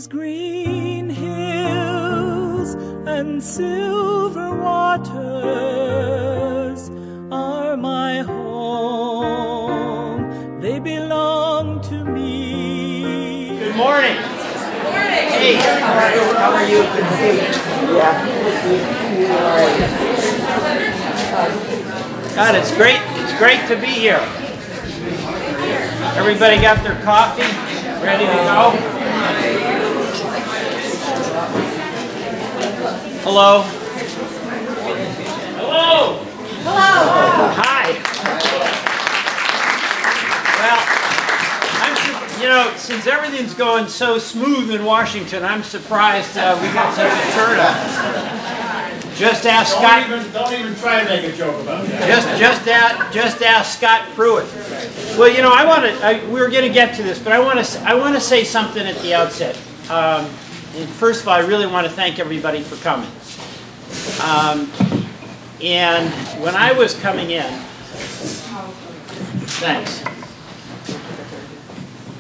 these green hills and silver waters are my home. They belong to me. Good morning. Good morning. Hey, how are you? God, it's great. It's great to be here. Everybody got their coffee? Ready to go? Hello. Hello. Hello. Hi. Well, since everything's going so smooth in Washington, I'm surprised we got such a turnout. Just ask Scott. Don't even try to make a joke about that. Just ask Scott Pruitt. Well, we were going to get to this, but I want to say something at the outset. First of all, I really want to thank everybody for coming. And when I was coming in, thanks.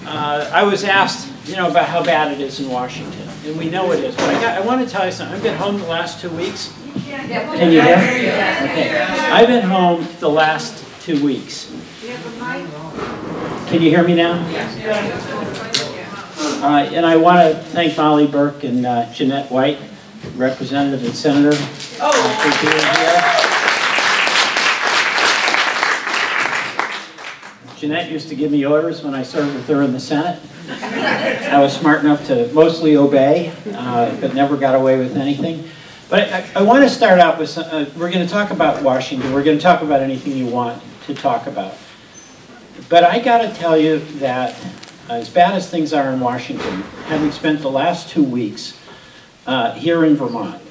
I was asked, about how bad it is in Washington, and we know it is. But I want to tell you something. I've been home the last 2 weeks. Can you hear me? Okay. I've been home the last 2 weeks. Can you hear me now? And I want to thank Molly Burke and Jeanette White, Representative and Senator, for being here. Jeanette used to give me orders when I served with her in the Senate. I was smart enough to mostly obey, but never got away with anything. But I want to start out with, we're going to talk about Washington. We're going to talk about anything you want to talk about. But I got to tell you that as bad as things are in Washington, having spent the last 2 weeks here in Vermont,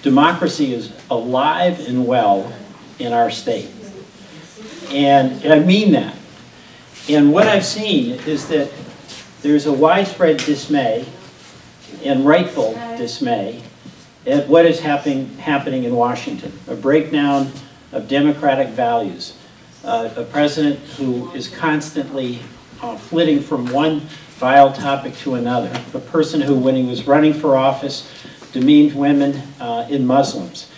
democracy is alive and well in our state. And I mean that. And what I've seen is that there's a widespread dismay, and rightful dismay, at what is happening in Washington. A breakdown of democratic values. A president who is constantly flitting from one vile topic to another. A person who, when he was running for office, demeaned women and Muslims.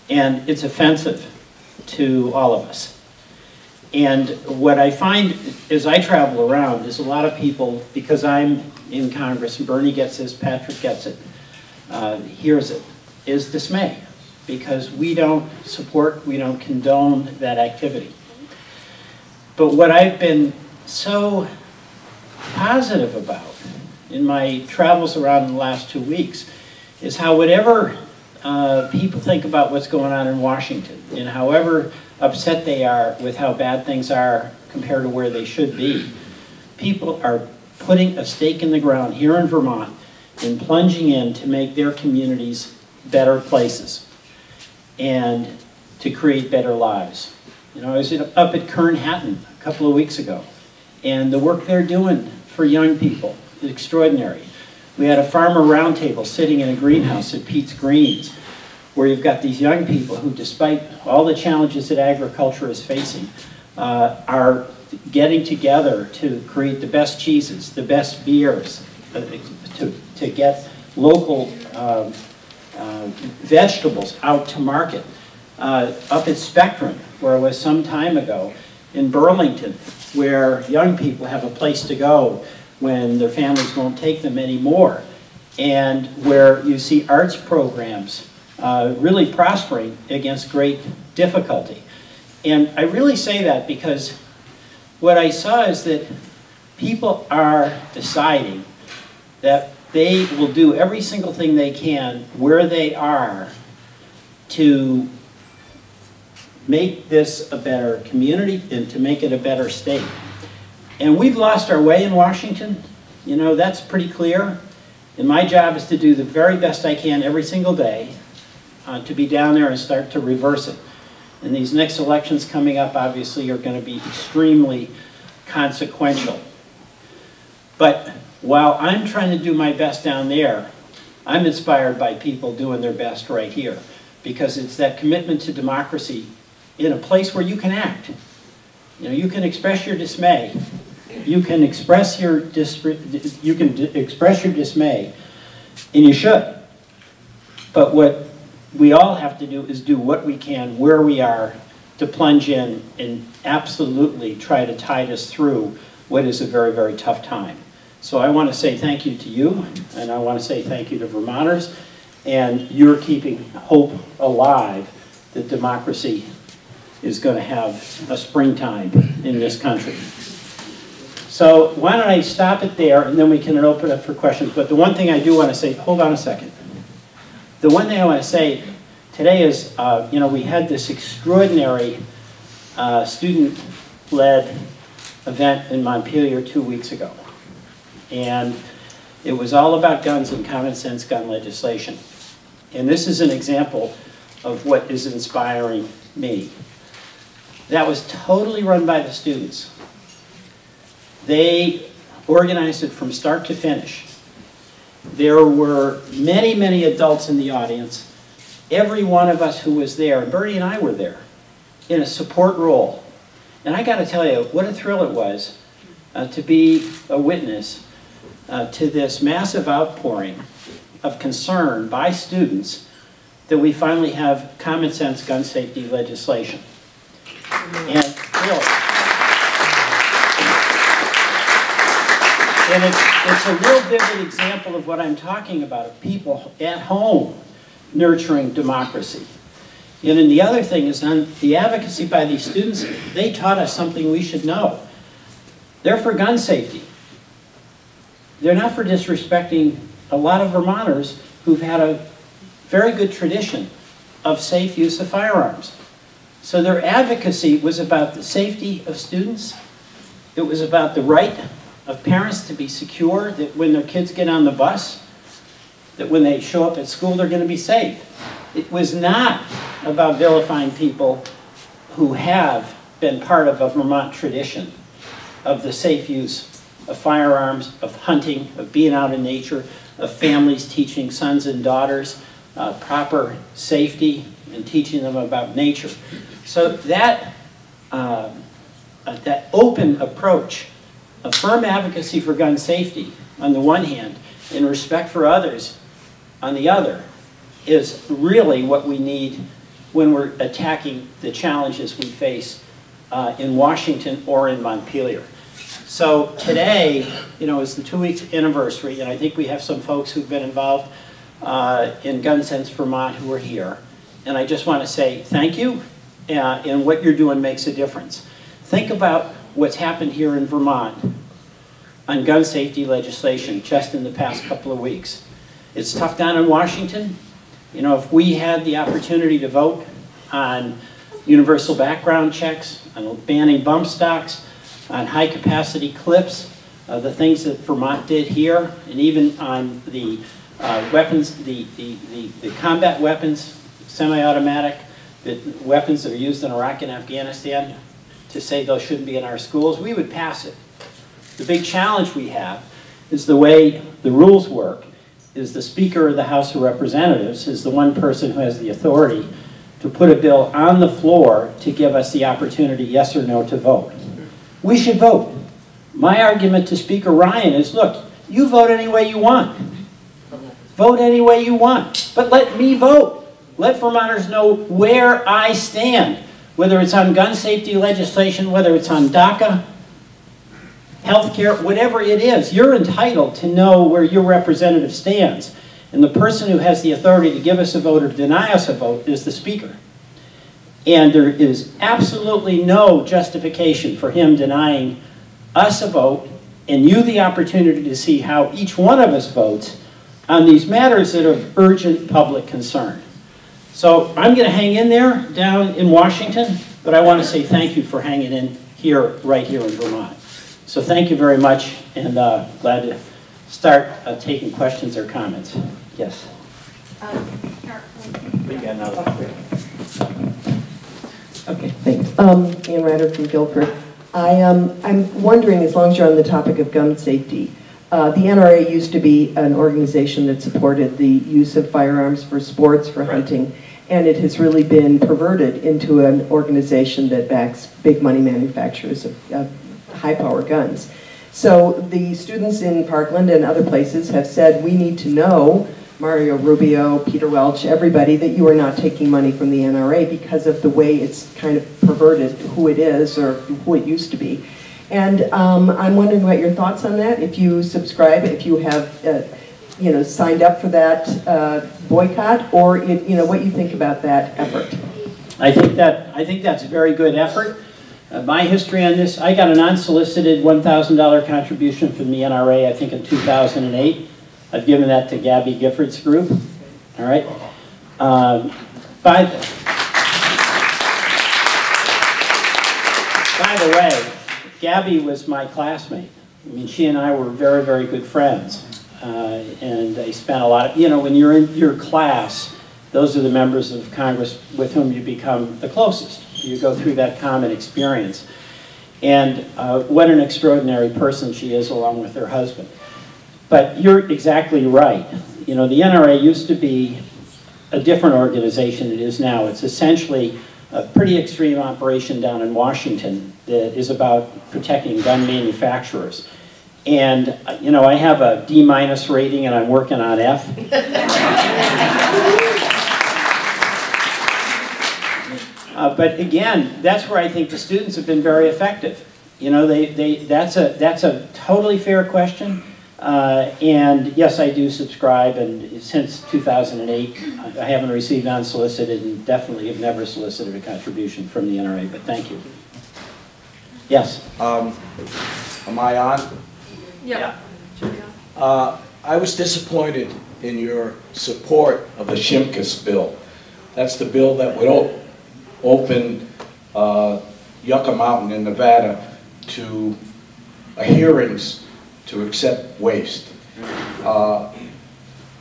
And it's offensive to all of us. And what I find as I travel around is a lot of people, because I'm in Congress, and Bernie gets this, Patrick gets it, hears it, is dismay. Because we don't support, we don't condone that activity. But what I've been so positive about in my travels around in the last 2 weeks is how whatever people think about what's going on in Washington, and however upset they are with how bad things are compared to where they should be, people are putting a stake in the ground here in Vermont and plunging in to make their communities better places and to create better lives. I was up at Kern Hatton a couple of weeks ago, and the work they're doing for young people is extraordinary. We had a farmer roundtable sitting in a greenhouse at Pete's Greens, where you've got these young people who, despite all the challenges that agriculture is facing, are getting together to create the best cheeses, the best beers, to get local vegetables out to market. Up at Spectrum, where I was some time ago, in Burlington, where young people have a place to go when their families won't take them anymore, and where you see arts programs really prospering against great difficulty. And I really say that because what I saw is that people are deciding that they will do every single thing they can where they are to make this a better community and to make it a better state. And we've lost our way in Washington. That's pretty clear. And my job is to do the very best I can every single day to be down there and start to reverse it. And these next elections coming up obviously are going to be extremely consequential. But while I'm trying to do my best down there, I'm inspired by people doing their best right here, because it's that commitment to democracy in a place where you can act. You can express your dismay, you can express your express your dismay, and you should. But what we all have to do is do what we can where we are to plunge in and absolutely try to tide us through what is a very, very tough time. So I want to say thank you to you, and I want to say thank you to Vermonters, and you're keeping hope alive that democracy is going to have a springtime in this country. So why don't I stop it there, and then we can open up for questions. But the one thing I do want to say, hold on a second. The one thing I want to say today is, you know, we had this extraordinary student-led event in Montpelier 2 weeks ago. And it was all about guns and common sense gun legislation. And this is an example of what is inspiring me. That was totally run by the students. They organized it from start to finish. There were many, many adults in the audience. Every one of us who was there, and Bernie and I were there, in a support role. And I got to tell you, what a thrill it was to be a witness to this massive outpouring of concern by students that we finally have common sense gun safety legislation. And really, and it's a real vivid example of what I'm talking about, of people at home nurturing democracy. And then the other thing is, on the advocacy by these students, they taught us something we should know. They're for gun safety. They're not for disrespecting a lot of Vermonters who've had a very good tradition of safe use of firearms. So their advocacy was about the safety of students. It was about the right of parents to be secure that when their kids get on the bus, that when they show up at school, they're going to be safe. It was not about vilifying people who have been part of a Vermont tradition of the safe use of firearms, of hunting, of being out in nature, of families teaching sons and daughters proper safety and teaching them about nature. So that, that open approach, a firm advocacy for gun safety on the one hand, and respect for others on the other, is really what we need when we're attacking the challenges we face in Washington or in Montpelier. So today, you know, is the 2-week anniversary, and I think we have some folks who've been involved in Gun Sense Vermont who are here. And I just want to say thank you, and what you're doing makes a difference. Think about what's happened here in Vermont on gun safety legislation just in the past couple of weeks. It's tough down in Washington. You know, if we had the opportunity to vote on universal background checks, on banning bump stocks, on high-capacity clips, the things that Vermont did here, and even on the weapons, the combat weapons, semi-automatic, the weapons that are used in Iraq and Afghanistan, to say those shouldn't be in our schools, we would pass it. The big challenge we have is the way the rules work is the Speaker of the House of Representatives is the one person who has the authority to put a bill on the floor to give us the opportunity, yes or no, to vote. We should vote. My argument to Speaker Ryan is, look, you vote any way you want. Vote any way you want. But let me vote. Let Vermonters know where I stand, whether it's on gun safety legislation, whether it's on DACA, healthcare, whatever it is. You're entitled to know where your representative stands. And the person who has the authority to give us a vote or deny us a vote is the Speaker. And there is absolutely no justification for him denying us a vote and you the opportunity to see how each one of us votes on these matters that are of urgent public concern. So I'm going to hang in there down in Washington, but I want to say thank you for hanging in here, right here in Vermont. So thank you very much, and glad to start taking questions or comments. Yes? We got another. Okay, thanks. Ann Ryder from Guilford. I'm wondering, as long as you're on the topic of gun safety, the NRA used to be an organization that supported the use of firearms for sports, for hunting, and it has really been perverted into an organization that backs big money manufacturers of high-power guns. So the students in Parkland and other places have said, we need to know, Mario Rubio, Peter Welch, everybody, that you are not taking money from the NRA because of the way it's kind of perverted who it is or who it used to be. And I'm wondering what your thoughts on that, if you subscribe, if you have signed up for that boycott, or what you think about that effort. I think that's a very good effort. My history on this, I got an unsolicited $1,000 contribution from the NRA, I think in 2008. I've given that to Gabby Gifford's group. All right. By the way, Gabby was my classmate. I mean, she and I were very, very good friends. And I spent a lot of, when you're in your class, those are the members of Congress with whom you become the closest. You go through that common experience. And what an extraordinary person she is, along with her husband. But you're exactly right. The NRA used to be a different organization than it is now. It's essentially a pretty extreme operation down in Washington that is about protecting gun manufacturers. And, I have a D- rating and I'm working on F. But again, that's where I think the students have been very effective. That's a totally fair question. And yes, I do subscribe, and since 2008, I haven't received unsolicited and definitely have never solicited a contribution from the NRA, but thank you. Yes? Am I on? Yeah. I was disappointed in your support of the Shimkus bill. That's the bill that would open Yucca Mountain in Nevada to hearings to accept waste. I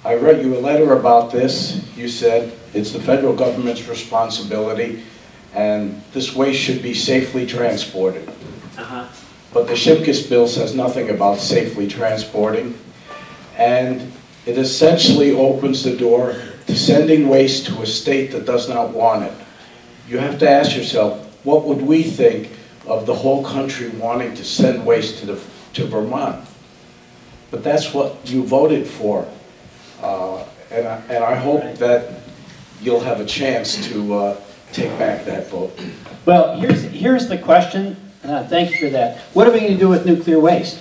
read you a letter about this. You said it's the federal government's responsibility and this waste should be safely transported. But the Shimkus bill says nothing about safely transporting, and it essentially opens the door to sending waste to a state that does not want it. You have to ask yourself, what would we think of the whole country wanting to send waste to Vermont? But that's what you voted for, and I hope that you'll have a chance to take back that vote. Well, here's the question. Thank you for that. What are we going to do with nuclear waste?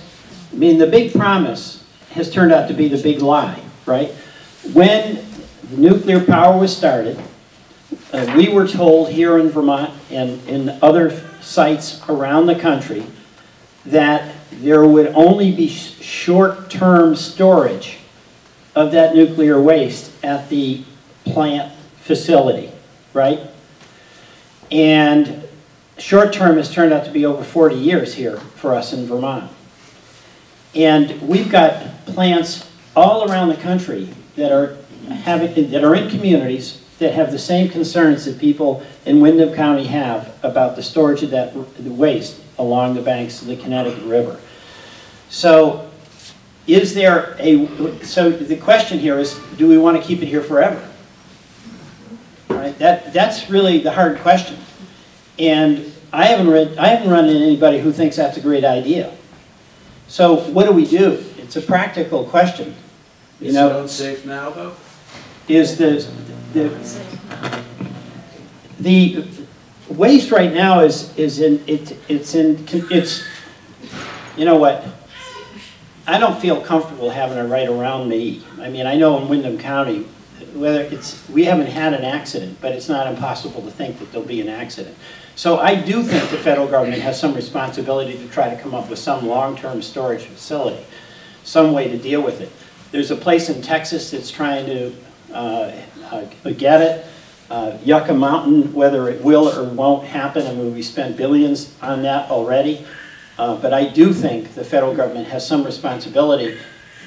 I mean, the big promise has turned out to be the big lie, right? When the nuclear power was started, we were told here in Vermont and in other sites around the country that there would only be short-term storage of that nuclear waste at the plant facility, right? And short-term has turned out to be over 40 years here for us in Vermont. And we've got plants all around the country that are in communities that have the same concerns that people in Windham County have about the storage of that waste along the banks of the Connecticut River. So so the question here is, do we want to keep it here forever? All right, that's really the hard question. And I haven't run into anybody who thinks that's a great idea. So what do we do? It's a practical question. Is it unsafe now, though? Is the waste right now it's you know what? I don't feel comfortable having it right around me. I mean, I know in Windham County, we haven't had an accident, but it's not impossible to think that there'll be an accident. So I do think the federal government has some responsibility to try to come up with some long-term storage facility, some way to deal with it. There's a place in Texas that's trying to get it. Yucca Mountain, whether it will or won't happen, I mean, we spent billions on that already. But I do think the federal government has some responsibility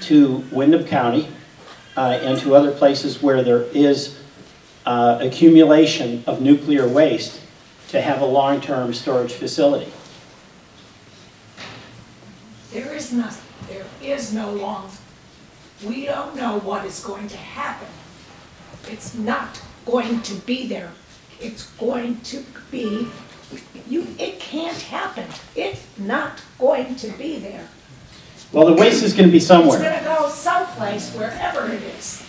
to Windham County and to other places where there is accumulation of nuclear waste to have a long-term storage facility. There is no long. We don't know what is going to happen. It's not going to be there. It's going to be, it can't happen. It's not going to be there. Well, the waste is going to be It's somewhere. gonna go someplace, wherever it is.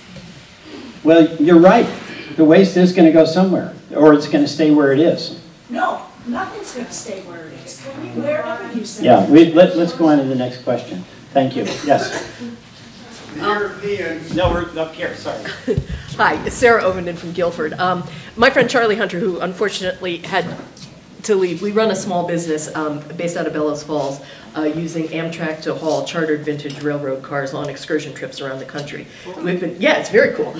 Well, you're right. The waste is going to go somewhere, or it's going to stay where it is. No, nothing's gonna stay where it is. Wherever you say. Yeah, let's go on to the next question. Thank you. Yes. No, we're up here, sorry. Hi, it's Sarah Ovenden from Guilford. My friend Charlie Hunter, who unfortunately had to leave, we run a small business based out of Bellows Falls using Amtrak to haul chartered vintage railroad cars on excursion trips around the country. Yeah, it's very cool.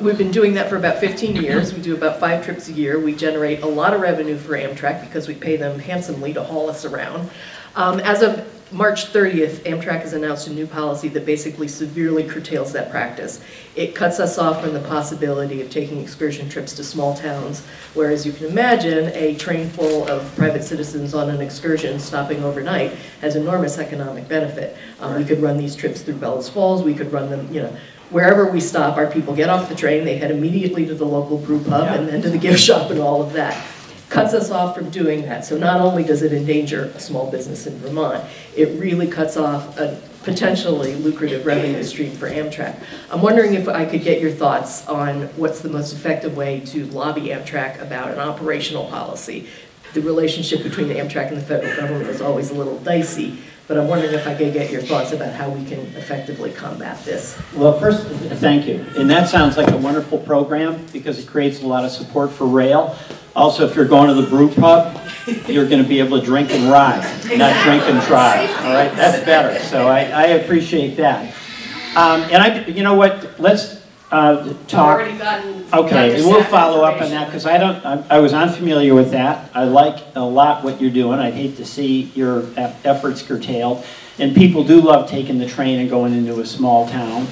We've been doing that for about 15 years. We do about 5 trips a year. We generate a lot of revenue for Amtrak because we pay them handsomely to haul us around. As of March 30th, Amtrak has announced a new policy that basically severely curtails that practice. It cuts us off from the possibility of taking excursion trips to small towns, whereas you can imagine a train full of private citizens on an excursion stopping overnight has enormous economic benefit. We could run these trips through Bellows Falls, we could run them, wherever we stop, our people get off the train, they head immediately to the local brew pub and then to the gift shop and all of that. Cuts us off from doing that. So not only does it endanger a small business in Vermont, it really cuts off a potentially lucrative revenue stream for Amtrak. I'm wondering if I could get your thoughts on what's the most effective way to lobby Amtrak about an operational policy. The relationship between the Amtrak and the federal government is always a little dicey, but I'm wondering if I could get your thoughts about how we can effectively combat this. Well, first, thank you. And that sounds like a wonderful program because it creates a lot of support for rail. Also, if you're going to the brew pub, you're going to be able to drink and ride, not drink and drive. All right, that's better. So I appreciate that. And you know what? Let's talk. Okay, and we'll follow up on that because I was unfamiliar with that. I like a lot what you're doing. I'd hate to see your efforts curtailed. And people do love taking the train and going into a small town.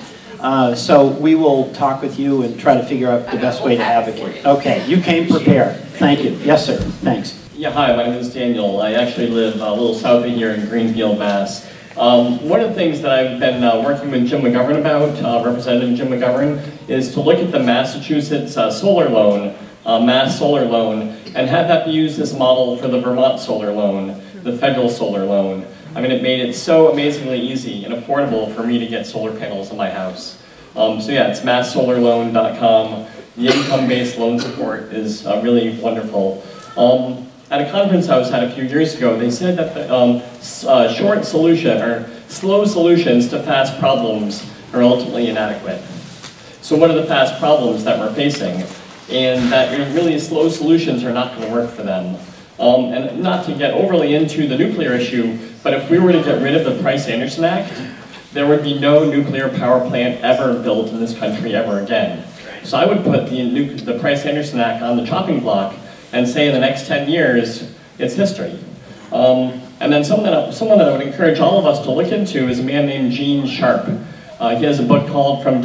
So we will talk with you and try to figure out the best way to advocate. Okay, you came prepared. Thank you. Yes, sir. Thanks. Yeah, hi, my name is Daniel. I actually live a little south of here in Greenfield, Mass. One of the things that I've been working with Jim McGovern about, Representative Jim McGovern, is to look at the Massachusetts solar loan, Mass Solar Loan, and have that be used as a model for the Vermont solar loan, the federal solar loan. I mean, it made it so amazingly easy and affordable for me to get solar panels in my house. So yeah, it's masssolarloan.com. The income-based loan support is really wonderful. At a conference I was at a few years ago, they said that the short solution or slow solutions to fast problems are ultimately inadequate. So what are the fast problems that we're facing? And that really slow solutions are not going to work for them. And not to get overly into the nuclear issue, but if we were to get rid of the Price-Anderson Act, there would be no nuclear power plant ever built in this country ever again. So I would put the Price-Anderson Act on the chopping block and say in the next 10 years, it's history. And then someone that I would encourage all of us to look into is a man named Gene Sharp. He has a book called From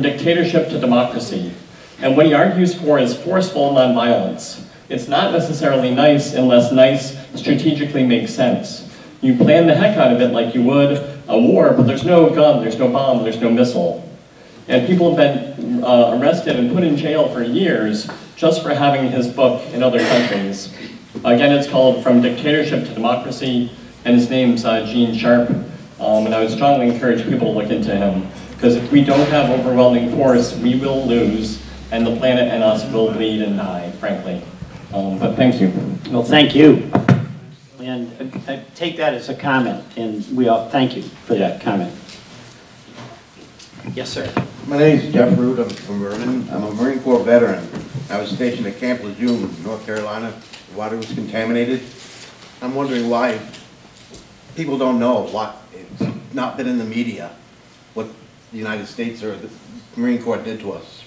Dictatorship to Democracy. And what he argues for is forceful nonviolence. It's not necessarily nice unless nice strategically makes sense. You plan the heck out of it like you would a war, but there's no gun, there's no bomb, there's no missile. And people have been arrested and put in jail for years just for having his book in other countries. Again, it's called From Dictatorship to Democracy, and his name's Gene Sharp. And I would strongly encourage people to look into him, because if we don't have overwhelming force, we will lose, and the planet and us will bleed and die, frankly. But thank you. Well, thank you. And I take that as a comment, and we all thank you for that comment. Yes, sir. My name is Jeff Root. I'm from Vernon. I'm a Marine Corps veteran. I was stationed at Camp Lejeune, North Carolina. The water was contaminated. I'm wondering why people don't know what, it's not been in the media, what the United States or the Marine Corps did to us.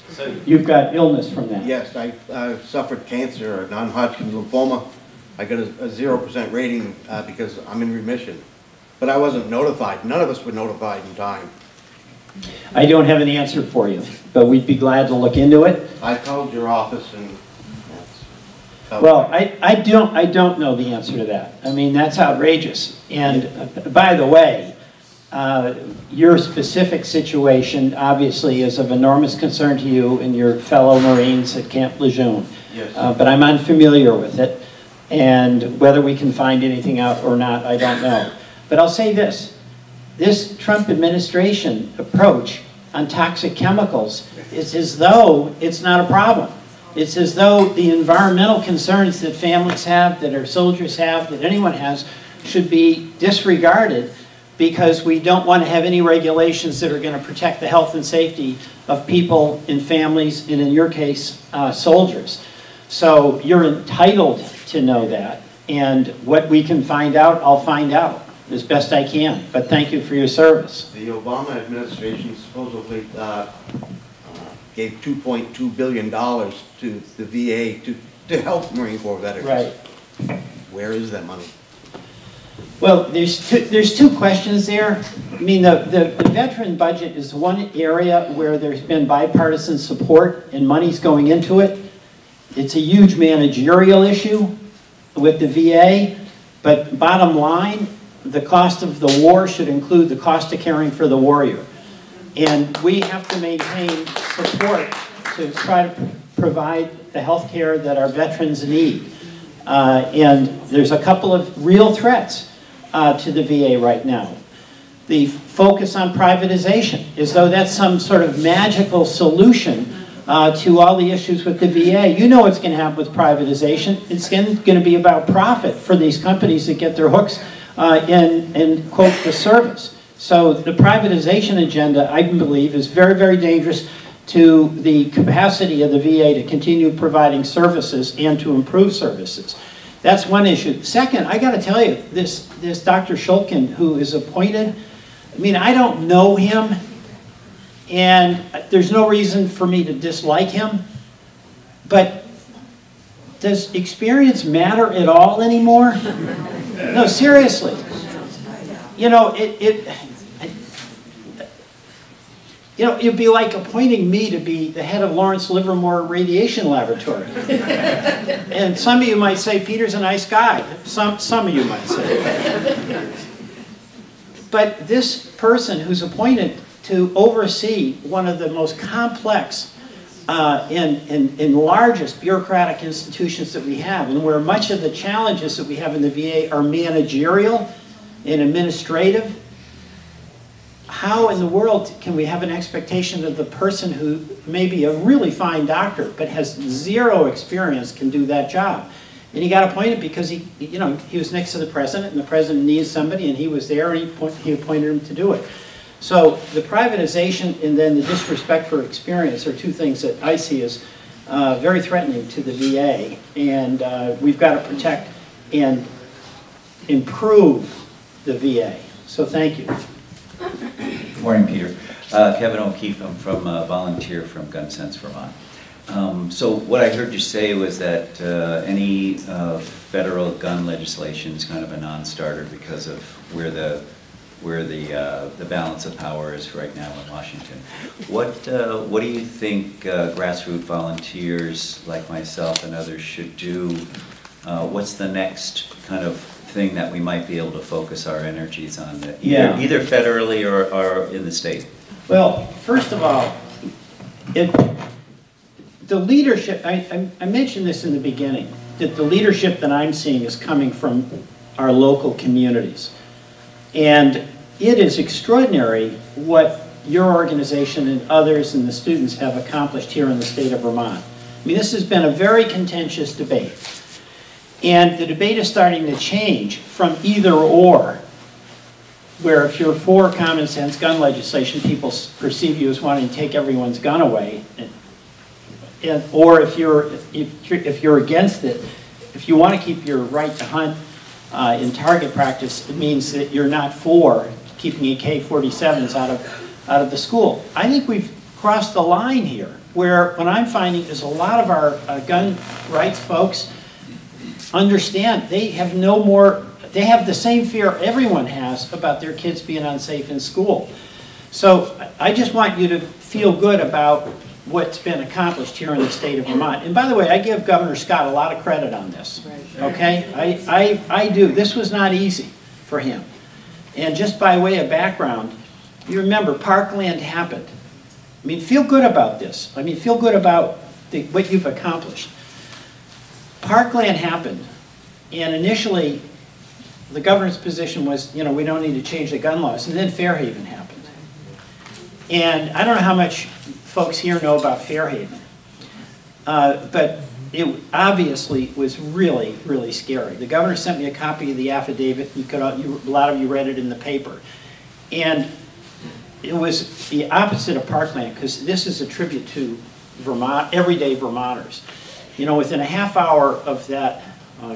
So you've got illness from that? Yes, I suffered cancer, non-Hodgkin's lymphoma. I got a 0% rating because I'm in remission. But I wasn't notified. None of us were notified in time. I don't have an answer for you, but we'd be glad to look into it. I called your office and... Well, I don't know the answer to that. I mean, that's outrageous. And by the way, your specific situation obviously is of enormous concern to you and your fellow Marines at Camp Lejeune. Yes. But I'm unfamiliar with it, and whether we can find anything out or not, I don't know. But I'll say this Trump administration approach on toxic chemicals is as though it's not a problem. It's as though the environmental concerns that families have, that our soldiers have, that anyone has, should be disregarded because we don't want to have any regulations that are going to protect the health and safety of people and families, and in your case, soldiers. So you're entitled to know that, and what we can find out, I'll find out as best I can. But thank you for your service. The Obama administration supposedly gave $2.2 billion to the VA to help Marine Corps veterans. Right. Where is that money? Well, there's two questions there. I mean, the veteran budget is one area where there's been bipartisan support and money's going into it. It's a huge managerial issue with the VA, but bottom line, the cost of the war should include the cost of caring for the warrior. And we have to maintain support to try to provide the health care that our veterans need. And there's a couple of real threats to the VA right now. The focus on privatization, as though that's some sort of magical solution to all the issues with the VA. You know what's going to happen with privatization. It's going to be about profit for these companies that get their hooks in, quote, the service. So the privatization agenda, I believe, is very, very dangerous to the capacity of the VA to continue providing services and to improve services. That's one issue. Second, I got to tell you, this Dr. Shulkin, who is appointed, I mean, I don't know him, and there's no reason for me to dislike him, but does experience matter at all anymore? No, seriously. You know, it'd be like appointing me to be the head of Lawrence Livermore Radiation Laboratory. And some of you might say, Peter's a nice guy. Some of you might say. But this person who's appointed to oversee one of the most complex and largest bureaucratic institutions that we have, and where much of the challenges that we have in the VA are managerial and administrative, how in the world can we have an expectation that the person who may be a really fine doctor but has zero experience can do that job? And he got appointed because he was next to the president, and the president needed somebody, and he was there, and he appointed him to do it. So the privatization and then the disrespect for experience are two things that I see as very threatening to the VA, and we've got to protect and improve the VA. So thank you. Good morning, Peter. Kevin O'Keefe. I'm from volunteer from Gun Sense, Vermont. So what I heard you say was that any federal gun legislation is kind of a non-starter because of where the balance of power is right now in Washington. What do you think grassroots volunteers like myself and others should do? What's the next kind of thing that we might be able to focus our energies on, either federally or in the state? Well, first of all, the leadership, I mentioned this in the beginning, that the leadership that I'm seeing is coming from our local communities. And it is extraordinary what your organization and others and the students have accomplished here in the state of Vermont. I mean, this has been a very contentious debate. And the debate is starting to change from either or, where if you're for common sense gun legislation, people perceive you as wanting to take everyone's gun away. Or if you're against it, if you want to keep your right to hunt in target practice, it means that you're not for keeping AK-47s out of the school. I think we've crossed the line here, where what I'm finding is a lot of our gun rights folks understand they have they have the same fear everyone has about their kids being unsafe in school. So I just want you to feel good about what's been accomplished here in the state of Vermont. And by the way, I give Governor Scott a lot of credit on this, okay? I do. This was not easy for him. And just by way of background, you remember Parkland happened. I mean, feel good about this. I mean, feel good about what you've accomplished. Parkland happened, and initially the governor's position was, you know, we don't need to change the gun laws. And then Fairhaven happened. And I don't know how much folks here know about Fairhaven, but it obviously was really, really scary. The governor sent me a copy of the affidavit. A lot of you read it in the paper. And it was the opposite of Parkland, because this is a tribute to Vermont, everyday Vermonters. You know, within a half hour of that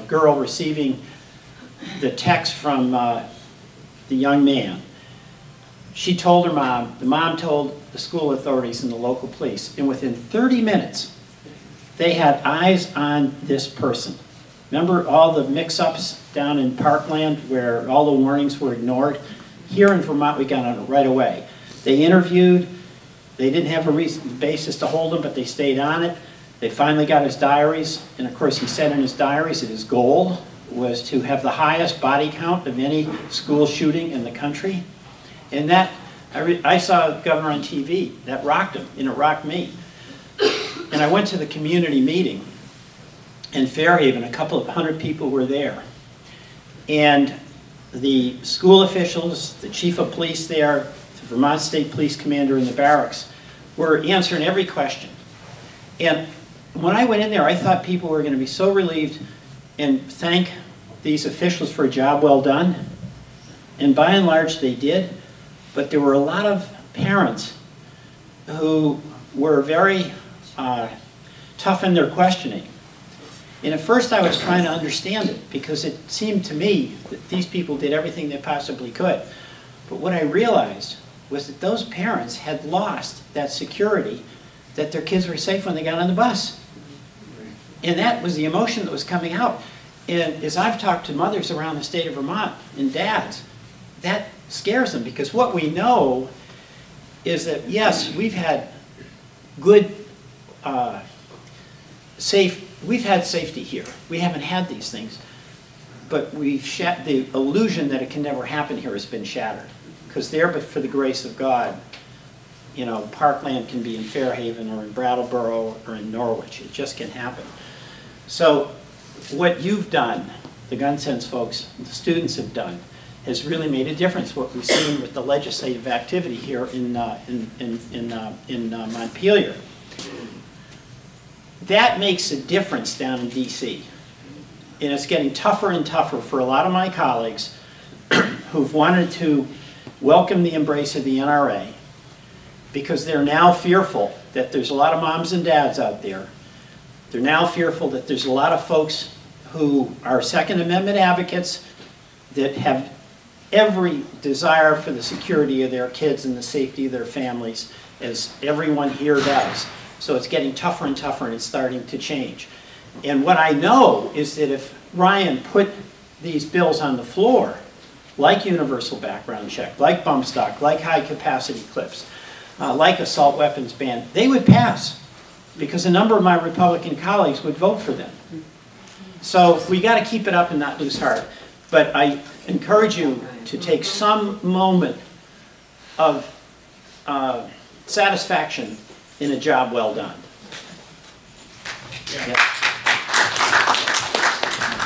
girl receiving the text from the young man, she told her mom, the mom told the school authorities and the local police, and within 30 minutes, they had eyes on this person. Remember all the mix-ups down in Parkland where all the warnings were ignored? Here in Vermont, we got on it right away. They interviewed, they didn't have a basis to hold him, but they stayed on it. They finally got his diaries, and of course he said in his diaries that his goal was to have the highest body count of any school shooting in the country. And that, I saw the governor on TV, that rocked him, and it rocked me. And I went to the community meeting in Fairhaven. A couple of hundred people were there. And the school officials, the chief of police there, the Vermont State Police Commander in the barracks, were answering every question. And when I went in there, I thought people were going to be so relieved and thank these officials for a job well done. And by and large, they did. But there were a lot of parents who were very tough in their questioning. And at first I was trying to understand it because it seemed to me that these people did everything they possibly could. But what I realized was that those parents had lost that security that their kids were safe when they got on the bus. And that was the emotion that was coming out. And as I've talked to mothers around the state of Vermont and dads, that scares them because what we know is that, yes, we've had good, we've had safety here. We haven't had these things. But the illusion that it can never happen here has been shattered. Because there, but for the grace of God, you know, Parkland can be in Fairhaven or in Brattleboro or in Norwich. It just can happen. So what you've done, the Gun Sense folks, the students have done, has really made a difference. What we've seen with the legislative activity here in Montpelier. That makes a difference down in DC. And it's getting tougher and tougher for a lot of my colleagues who've wanted to welcome the embrace of the NRA because they're now fearful that there's a lot of moms and dads out there. They're now fearful that there's a lot of folks who are Second Amendment advocates that have every desire for the security of their kids and the safety of their families, as everyone here does. So it's getting tougher and tougher, and it's starting to change. And what I know is that if Ryan put these bills on the floor, like universal background check, like bump stock, like high capacity clips, like assault weapons ban, they would pass because a number of my Republican colleagues would vote for them. So we got to keep it up and not lose heart. But I encourage you to take some moment of satisfaction in a job well done. Yeah.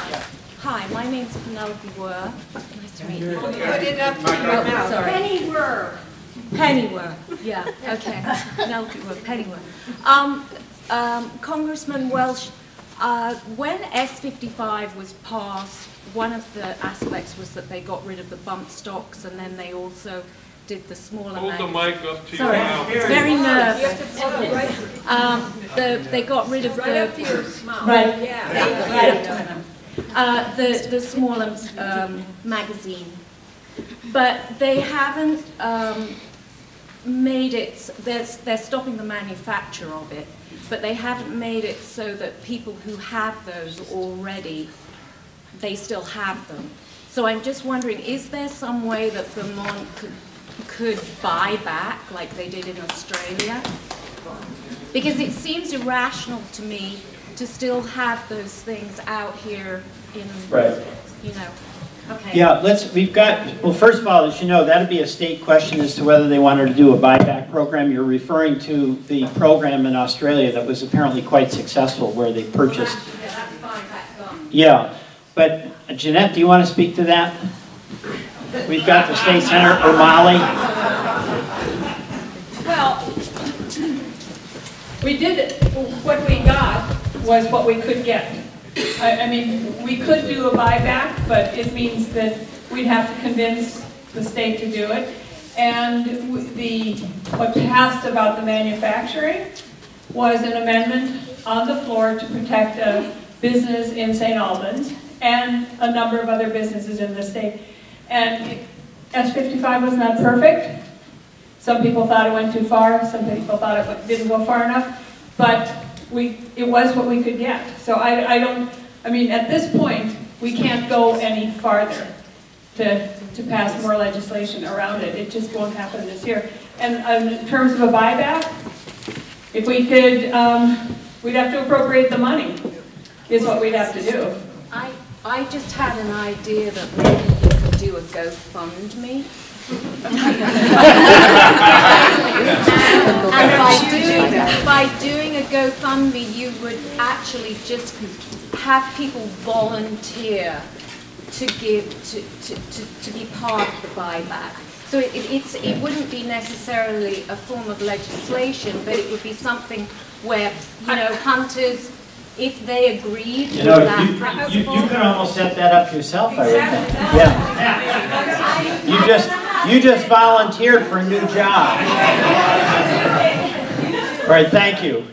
Yeah. Hi, my name's Penelope Wurr. Nice to meet you. Put it up to your mouth. Sorry. Penny Wurr. Penny Wurr. Yeah, okay. Penelope Wurr, Penny Wurr. Congressman Welch, when S55 was passed, one of the aspects was that they got rid of the bump stocks, and then they also did the smaller Hold the mic up to Sorry, your mouth. very nervous. They got rid of Right up to your mouth. Right, Yeah. right up to my mouth. The smaller magazine, but they haven't made it. They're stopping the manufacture of it, but they haven't made it so that people who have those already, they still have them. So I'm just wondering, is there some way that Vermont could buy back like they did in Australia? Because it seems irrational to me to still have those things out here in, you know. Okay. Yeah, we've got, well, first of all, as you know, that'd be a state question as to whether they wanted to do a buyback program. You're referring to the program in Australia that was apparently quite successful where they purchased. Yeah, that's buying back guns. Yeah, But Jeanette, do you want to speak to that? We've got the State Senator O'Malley. Well, we did, what we got was what we could get. I mean, we could do a buyback, but it means that we'd have to convince the state to do it. And what passed about the manufacturing was an amendment on the floor to protect a business in St. Albans and a number of other businesses in the state. And S55 was not perfect. Some people thought it went too far. Some people thought it didn't go far enough. But it was what we could get. So I mean, at this point, we can't go any farther to pass more legislation around it. It just won't happen this year. And in terms of a buyback, if we could, we'd have to appropriate the money, is what we'd have to do. I just had an idea that maybe you could do a GoFundMe. And by doing a GoFundMe, you would actually just have people volunteer to give, to be part of the buyback. So it wouldn't be necessarily a form of legislation, but it would be something where, you know, hunters, if they agreed with that principle. You could almost set that up yourself, I would think. Yeah. You just volunteered for a new job. All right, thank you.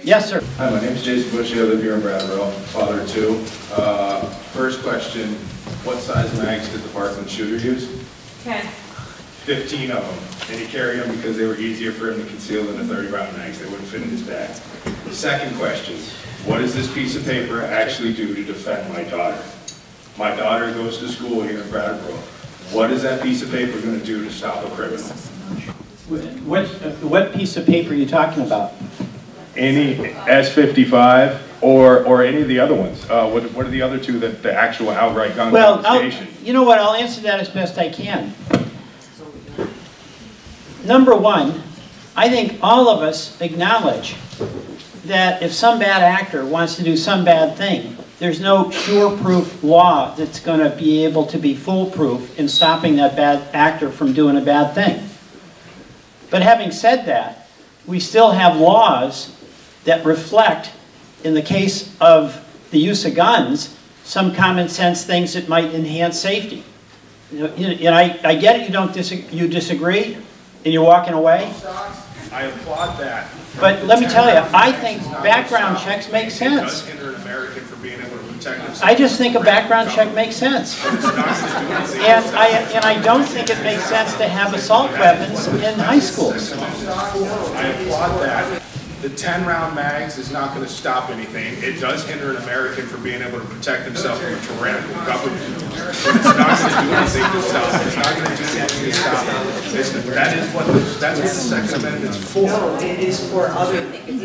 Yes, sir. Hi, my name is Jason Bushy. I live here in Brattleboro, father of two. First question, what size mags did the Parkland shooter use? 10. 15 of them. And he carried them because they were easier for him to conceal than the 30-round mags. They wouldn't fit in his bag. Second question, what does this piece of paper actually do to defend my daughter? My daughter goes to school here in Brattleboro. What is that piece of paper going to do to stop a criminal? What piece of paper are you talking about? Any S55 or any of the other ones? What are the other two that the actual outright gun confiscation? You know what? I'll answer that as best I can. Number one, I think all of us acknowledge that if some bad actor wants to do some bad thing, there's no sure-proof law that's going to be able to be foolproof in stopping that bad actor from doing a bad thing. But having said that, we still have laws that reflect, in the case of the use of guns, some common sense things that might enhance safety. And I get it, you disagree, and you're walking away. I applaud that. But let me tell you, I think background checks make sense. It does hinder an American from being able to protect himself. I just think a background check makes sense. And I don't think it makes sense to have assault weapons in high schools. I applaud that. The 10-round mags is not going to stop anything. It does hinder an American from being able to protect himself from a tyrannical government. But it's not going to do anything to stop it. It's not going to do anything to stop it. That's what the Second Amendment's for. No, it is for other things.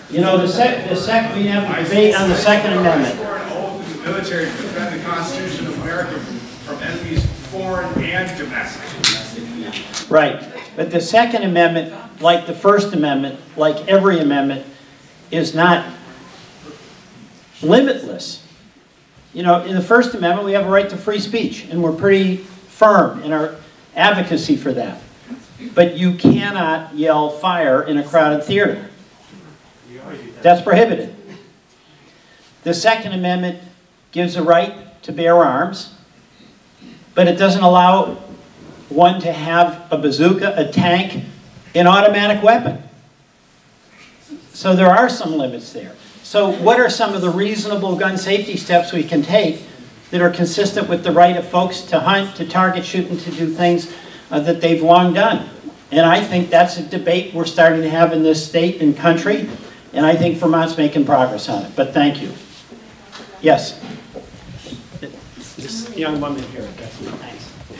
You know, we have a debate on the Second Amendment. The military to defend the Constitution of America from enemies, foreign and domestic. Right. But the Second Amendment, like the First Amendment, like every amendment, is not limitless. You know, in the First Amendment, we have a right to free speech, and we're pretty firm in our advocacy for that. But you cannot yell fire in a crowded theater. That's prohibited. The Second Amendment gives a right to bear arms, but it doesn't allow one to have a bazooka, a tank, an automatic weapon. So there are some limits there. So what are some of the reasonable gun safety steps we can take that are consistent with the right of folks to hunt, to target shoot, and to do things that they've long done? And I think that's a debate we're starting to have in this state and country, and I think Vermont's making progress on it. But thank you. Yes? This young woman here. Thanks.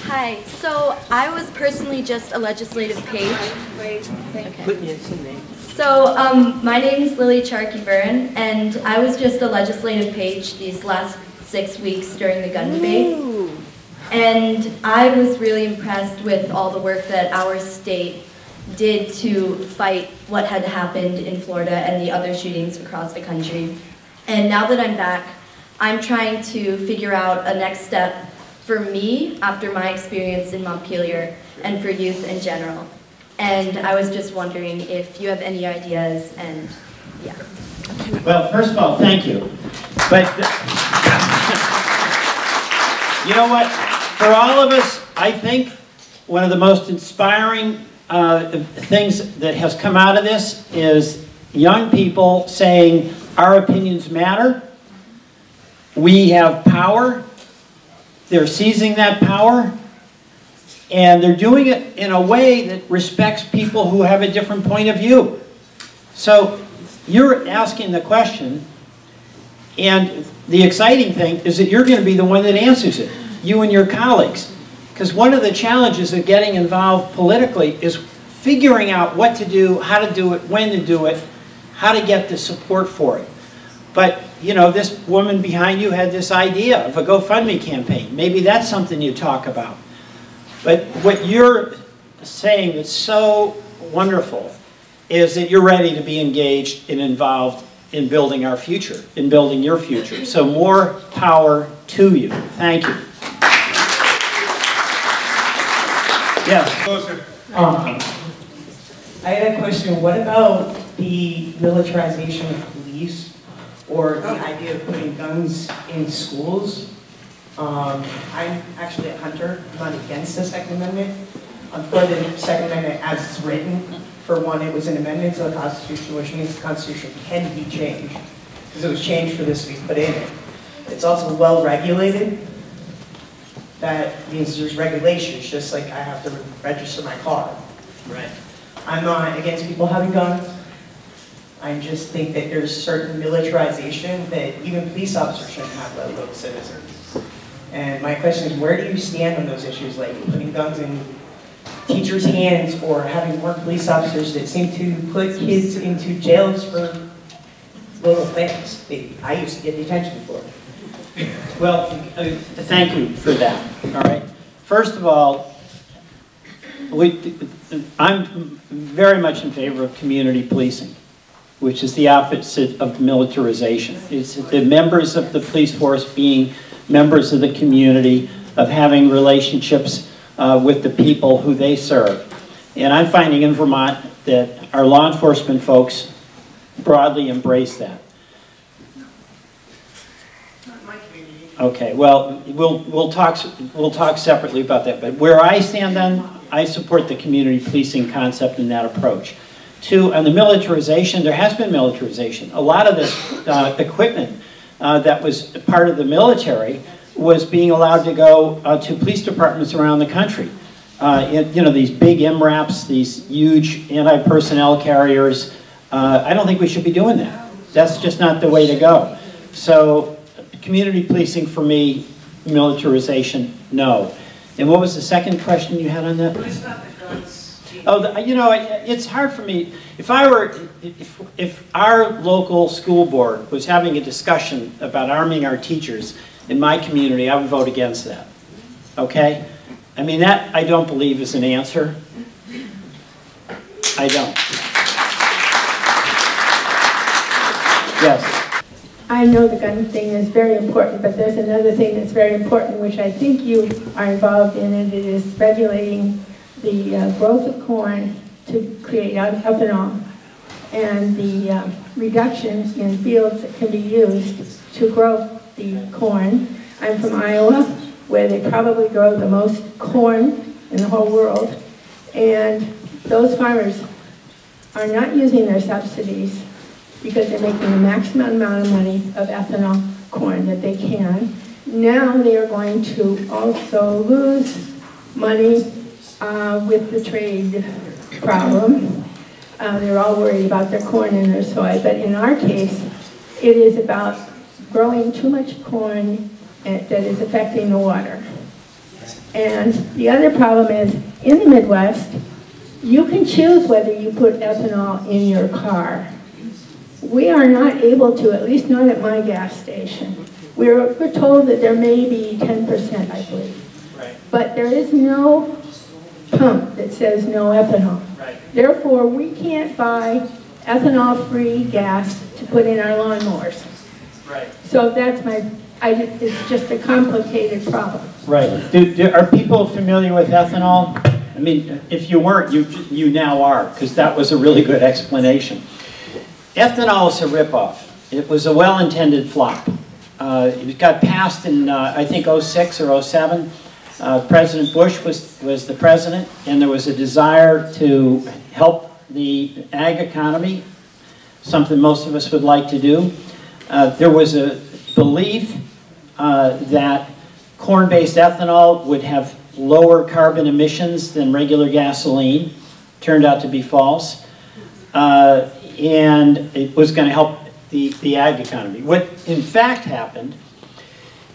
Hi, so I was personally just a legislative page. Okay. So my name is Lily Charkey-Byrne, and I was just a legislative page these last 6 weeks during the gun debate. And I was really impressed with all the work that our state did to fight what had happened in Florida and the other shootings across the country. And now that I'm back, I'm trying to figure out a next step for me after my experience in Montpelier and for youth in general. And I was just wondering if you have any ideas, and yeah. Well, first of all, thank you. But you know what? For all of us, I think one of the most inspiring things that has come out of this is young people saying our opinions matter. We have power. They're seizing that power. And they're doing it in a way that respects people who have a different point of view. So you're asking the question, and the exciting thing is that you're going to be the one that answers it, you and your colleagues. Because one of the challenges of getting involved politically is figuring out what to do, how to do it, when to do it, how to get the support for it. But, you know, this woman behind you had this idea of a GoFundMe campaign. Maybe that's something you talk about. But what you're saying that's so wonderful is that you're ready to be engaged and involved in building our future, in building your future. So more power to you. Thank you. Yes. I had a question. What about the militarization of police, or the idea of putting guns in schools? I'm actually a hunter. I'm not against the Second Amendment. I'm for the Second Amendment as it's written. For one, it was an amendment to the Constitution, which means the Constitution can be changed, because it was changed for this to be put in it. It's also well regulated. That means there's regulations, just like I have to register my car. Right. I'm not against people having guns. I just think that there's certain militarization that even police officers shouldn't have, let alone citizens. And my question is, where do you stand on those issues, like putting guns in teachers' hands or having more police officers that seem to put kids into jails for little things I used to get detention for? Well, thank you for that, all right? First of all, I'm very much in favor of community policing, which is the opposite of militarization. It's the members of the police force being members of the community, of having relationships with the people who they serve. And I'm finding in Vermont that our law enforcement folks broadly embrace that. Okay, well, we'll talk separately about that. But where I stand on, I support the community policing concept and that approach. Two, on the militarization, there has been militarization. A lot of this equipment that was part of the military was being allowed to go to police departments around the country. You know, these big MRAPs, these huge anti-personnel carriers. I don't think we should be doing that. That's just not the way to go. So community policing for me, militarization, no. And what was the second question you had on that? What about the guns? Oh, you know, it's hard for me. If our local school board was having a discussion about arming our teachers in my community, I would vote against that. Okay? I mean, that I don't believe is an answer. I don't. Yes. I know the gun thing is very important, but there's another thing that's very important, which I think you are involved in, and it is regulating the growth of corn to create ethanol, and the reductions in fields that can be used to grow the corn. I'm from Iowa, where they probably grow the most corn in the whole world, and those farmers are not using their subsidies because they're making the maximum amount of money of ethanol corn that they can. Now they are going to also lose money with the trade problem. They're all worried about their corn and their soy, but in our case, it is about growing too much corn that is affecting the water. And the other problem is, in the Midwest, you can choose whether you put ethanol in your car. We are not able to, at least not at my gas station. We're told that there may be 10%, I believe. Right. But there is no pump that says no ethanol. Right. Therefore, we can't buy ethanol-free gas to put in our lawnmowers. Right. So that's my it's just a complicated problem. Right. Are people familiar with ethanol? I mean, if you weren't, you now are, because that was a really good explanation. Ethanol is a ripoff. It was a well-intended flop. It got passed in, I think, 06 or 07. President Bush was the president, and there was a desire to help the ag economy, something most of us would like to do. There was a belief that corn-based ethanol would have lower carbon emissions than regular gasoline. Turned out to be false. And it was going to help the ag economy. What in fact happened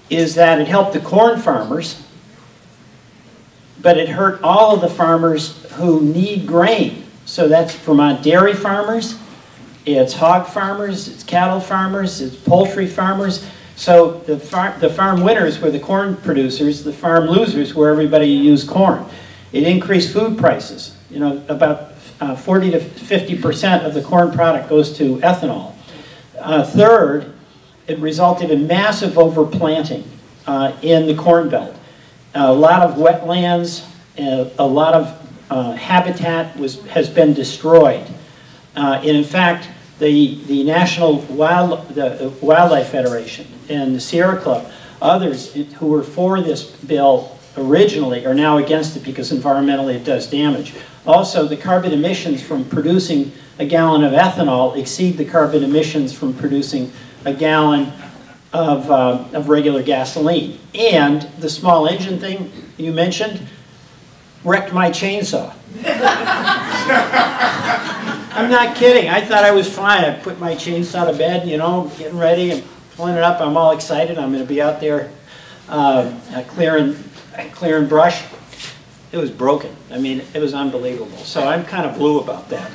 is that it helped the corn farmers, but it hurt all of the farmers who need grain. So that's Vermont dairy farmers, it's hog farmers, it's cattle farmers, it's poultry farmers. So the farm winners were the corn producers, the farm losers were everybody who used corn. It increased food prices. You know, about 40 to 50% of the corn product goes to ethanol. Third, it resulted in massive overplanting in the Corn Belt. A lot of wetlands, a lot of habitat has been destroyed. And in fact, the National Wildlife Federation and the Sierra Club, others who were for this bill originally are now against it because environmentally it does damage. Also, the carbon emissions from producing a gallon of ethanol exceed the carbon emissions from producing a gallon of regular gasoline. And the small engine thing you mentioned wrecked my chainsaw. I'm not kidding. I thought I was fine. I put my chainsaw to bed, you know, getting ready and pulling it up. I'm all excited. I'm going to be out there clearing brush. It was broken. I mean, it was unbelievable. So I'm kind of blue about that.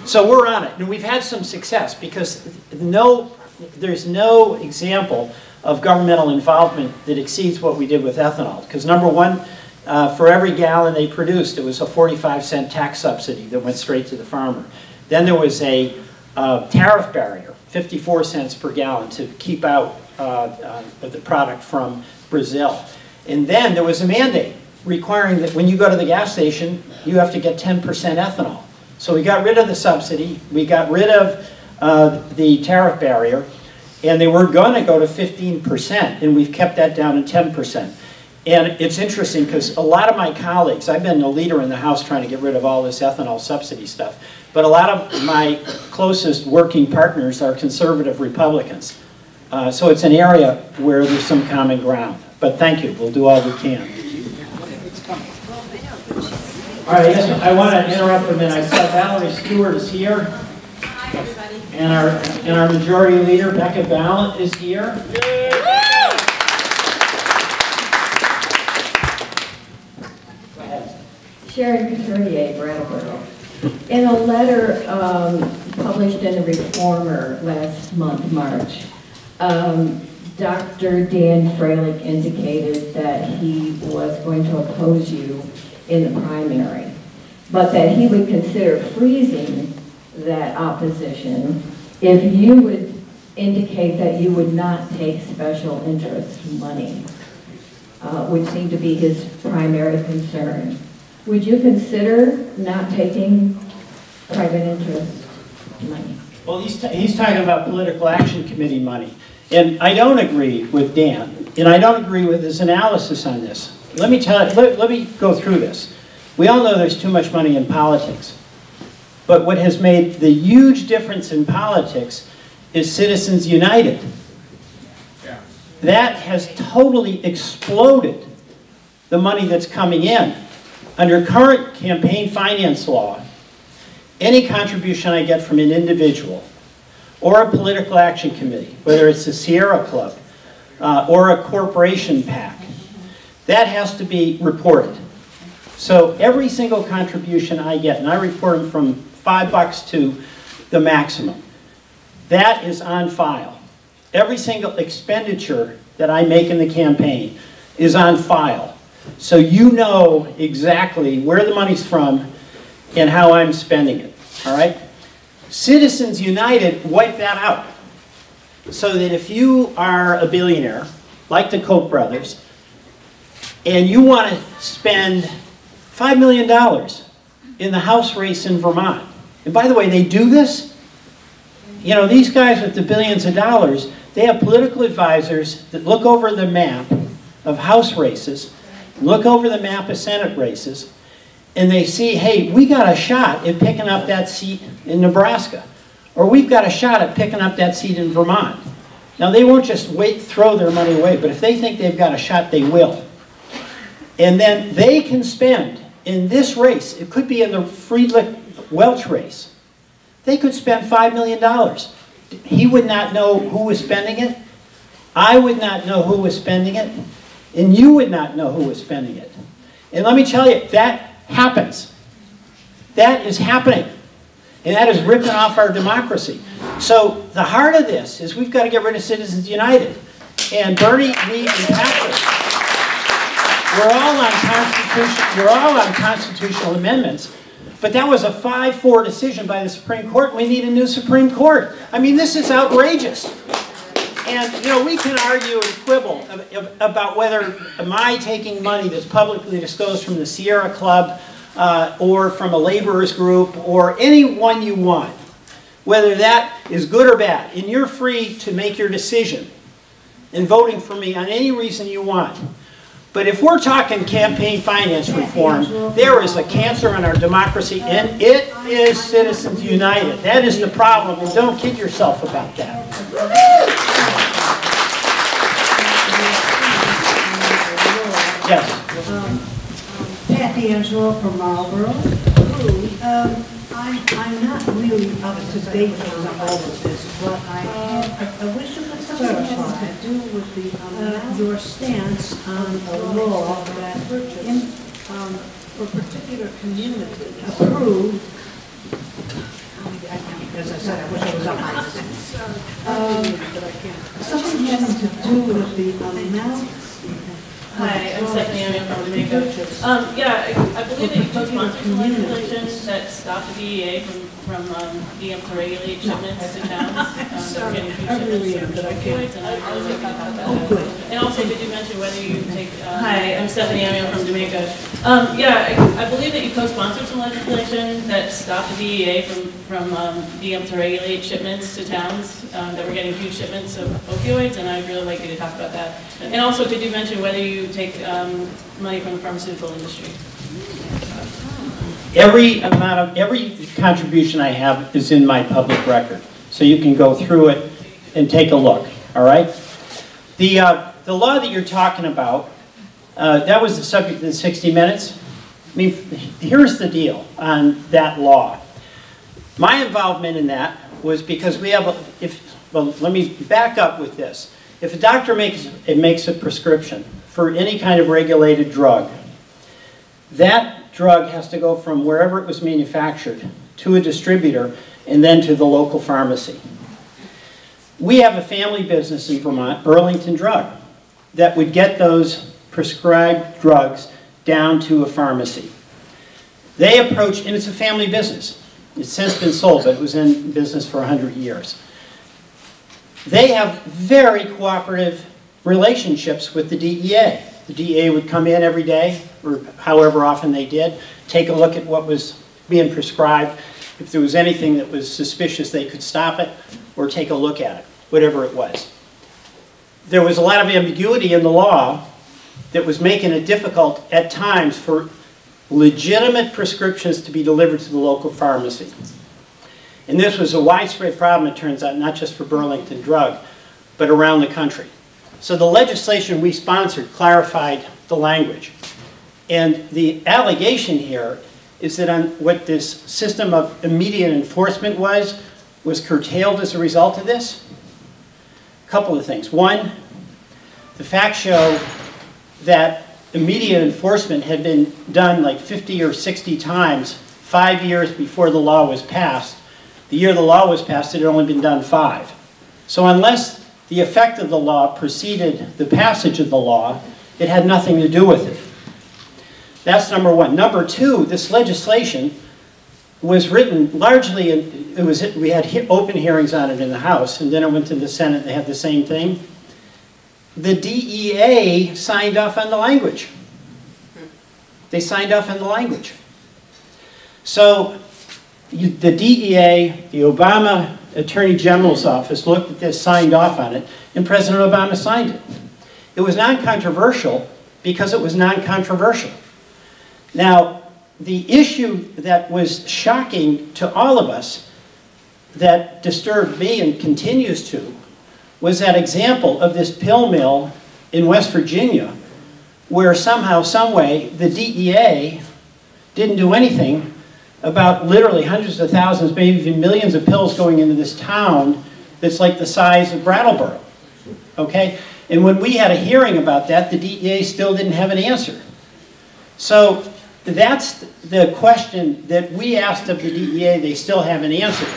So we're on it. And we've had some success because there's no example of governmental involvement that exceeds what we did with ethanol. Because number one, for every gallon they produced, it was a 45-cent tax subsidy that went straight to the farmer. Then there was a tariff barrier, 54 cents per gallon to keep out the product from Brazil. And then there was a mandate requiring that when you go to the gas station, you have to get 10% ethanol. So we got rid of the subsidy, we got rid of the tariff barrier, and they were going to go to 15%, and we've kept that down to 10%. And it's interesting because a lot of my colleagues, I've been a leader in the House trying to get rid of all this ethanol subsidy stuff, but a lot of my closest working partners are conservative Republicans. So it's an area where there's some common ground. But thank you, we'll do all we can. All right, I want to interrupt for a minute. I saw Valerie Stewart is here. Hi, everybody. And our majority leader, Becca Ballant, is here. Go ahead. Sharon Couturier, Brattleboro. In a letter published in the Reformer last month, March, Dr. Dan Freilich indicated that he was going to oppose you in the primary, but that he would consider freezing that opposition if you would indicate that you would not take special interest money, which seemed to be his primary concern. Would you consider not taking private interest money? Well, he's talking about political action committee money. And I don't agree with Dan, and I don't agree with his analysis on this. Let me go through this. We all know there's too much money in politics. But what has made the huge difference in politics is Citizens United. Yeah. That has totally exploded the money that's coming in. Under current campaign finance law, any contribution I get from an individual or a political action committee, whether it's the Sierra Club or a corporation PAC, that has to be reported. So every single contribution I get, and I report them from $5 to the maximum, that is on file. Every single expenditure that I make in the campaign is on file. So you know exactly where the money's from and how I'm spending it, all right? Citizens United wiped that out. so that if you are a billionaire, like the Koch brothers, and you want to spend $5 million in the House race in Vermont, and by the way, they do this. You know, these guys with the billions of dollars, they have political advisors that look over the map of House races, look over the map of Senate races, and they see, hey, we got a shot at picking up that seat in Nebraska, or we've got a shot at picking up that seat in Vermont. Now, they won't just throw their money away, but if they think they've got a shot, they will. And then they can spend in this race, it could be in the Friedrich-Welch race, they could spend $5 million. He would not know who was spending it. I would not know who was spending it. And you would not know who was spending it. And let me tell you, that happens. That is happening. And that is ripping off our democracy. So the heart of this is we've got to get rid of Citizens United. And Bernie, me, and Patrick, we're all on constitutional amendments. But that was a 5-4 decision by the Supreme Court, and we need a new Supreme Court. I mean, this is outrageous. And, you know, we can argue and quibble about whether my taking money that's publicly disclosed from the Sierra Club or from a laborers group or any one you want, whether that is good or bad. And you're free to make your decision in voting for me on any reason you want. But if we're talking campaign finance reform, there is a cancer in our democracy, and it is Citizens United. That is the problem, and don't kid yourself about that. Yes. Pat D'Angelo from Marlboro. I'm not really up to date on all of this, but I wish you could clarify to do with the your stance on a law that for particular community approved. As I said, I wish I was up on this. Something having to do with the amount. Hi, I'm Stephanie. I'm from Dominguez. Yeah, I believe that you co-sponsored some legislation that stopped the DEA from being able to regulate shipments to towns. They're getting huge shipments of opioids, and I really like about that. And also, did you mention whether you take... Hi, I'm Stephanie. I'm from Dominguez. Yeah, I believe that you co-sponsored some legislation that stopped the DEA from being able to regulate shipments to towns that were getting huge shipments of opioids, and I'd really like you to talk about that. And also, did you mention whether you take money from the pharmaceutical industry? Every contribution I have is in my public record, so you can go through it and take a look. All right. The law that you're talking about, that was the subject of the 60 Minutes. I mean, here's the deal on that law. My involvement in that was because we have well, let me back up with this. If a doctor makes a prescription for any kind of regulated drug, that drug has to go from wherever it was manufactured to a distributor and then to the local pharmacy. We have a family business in Vermont, Burlington Drug, that would get those prescribed drugs down to a pharmacy. They approach, and it's a family business. It's since been sold, but it was in business for 100 years. They have very cooperative relationships with the DEA. The DEA would come in every day, or however often they did, take a look at what was being prescribed. If there was anything that was suspicious, they could stop it or take a look at it, whatever it was. There was a lot of ambiguity in the law that was making it difficult at times for legitimate prescriptions to be delivered to the local pharmacy. And this was a widespread problem, it turns out, not just for Burlington Drug, but around the country. So the legislation we sponsored clarified the language. And the allegation here is that on what this system of immediate enforcement was curtailed as a result of this. A couple of things. One, the facts show that immediate enforcement had been done like 50 or 60 times 5 years before the law was passed. The year the law was passed, it had only been done 5. So unless the effect of the law preceded the passage of the law, it had nothing to do with it. That's number one. Number two, this legislation was written largely, we had open hearings on it in the House, and then it went to the Senate, they had the same thing. The DEA signed off on the language. They signed off on the language. So the DEA, the Obama Attorney General's office looked at this, signed off on it, and President Obama signed it. It was non-controversial because it was non-controversial. Now, the issue that was shocking to all of us, that disturbed me and continues to, was that example of this pill mill in West Virginia, where somehow, some way, the DEA didn't do anything about literally hundreds of thousands, maybe even millions of pills going into this town that's like the size of Brattleboro, okay? And when we had a hearing about that, the DEA still didn't have an answer. So that's the question that we asked of the DEA, they still haven't answered.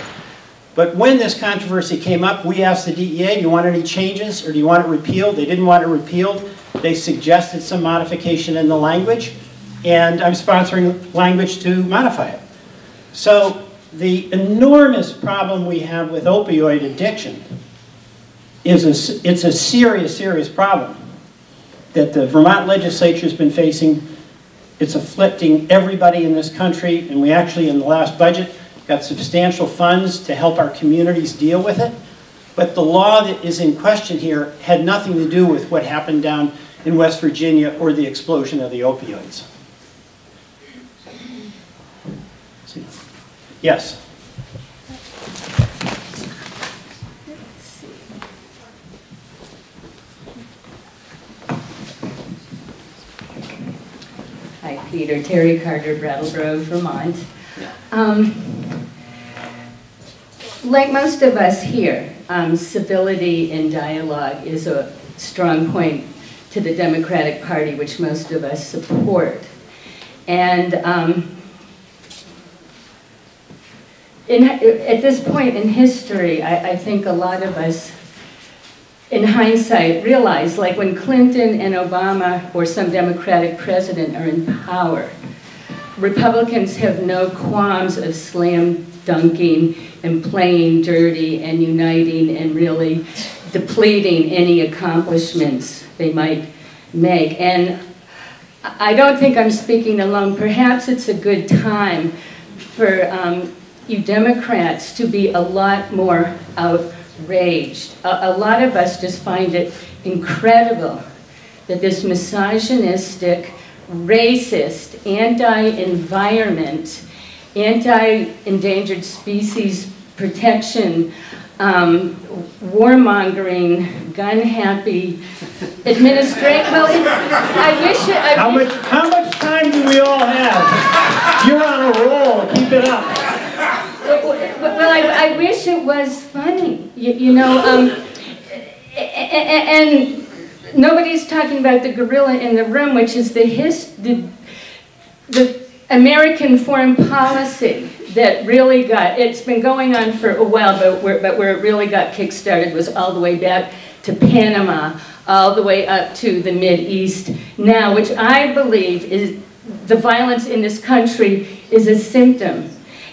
But when this controversy came up, we asked the DEA, do you want any changes or do you want it repealed? They didn't want it repealed. They suggested some modification in the language, and I'm sponsoring language to modify it. So the enormous problem we have with opioid addiction is it's a serious, serious problem that the Vermont legislature has been facing. It's afflicting everybody in this country, and we actually, in the last budget, got substantial funds to help our communities deal with it. But the law that is in question here had nothing to do with what happened down in West Virginia or the explosion of the opioids. Yes? Hi, Peter. Terry Carter, Brattleboro, Vermont. Like most of us here, civility and dialogue is a strong point to the Democratic Party, which most of us support. And at this point in history, I think a lot of us, in hindsight, realize, like when Clinton and Obama or some Democratic president are in power, Republicans have no qualms of slam dunking and playing dirty and uniting and really depleting any accomplishments they might make. And I don't think I'm speaking alone. Perhaps it's a good time for you Democrats to be a lot more outraged. A lot of us just find it incredible that this misogynistic, racist, anti-environment, anti-endangered species protection, warmongering, gun-happy administration. Well, how much time do we all have? You're on a roll. Keep it up. Well, I wish it was funny, you know, and nobody's talking about the gorilla in the room, which is the American foreign policy that really got, it's been going on for a while, but where it really got kick-started was all the way back to Panama, all the way up to the Mideast now, which I believe is the violence in this country is a symptom.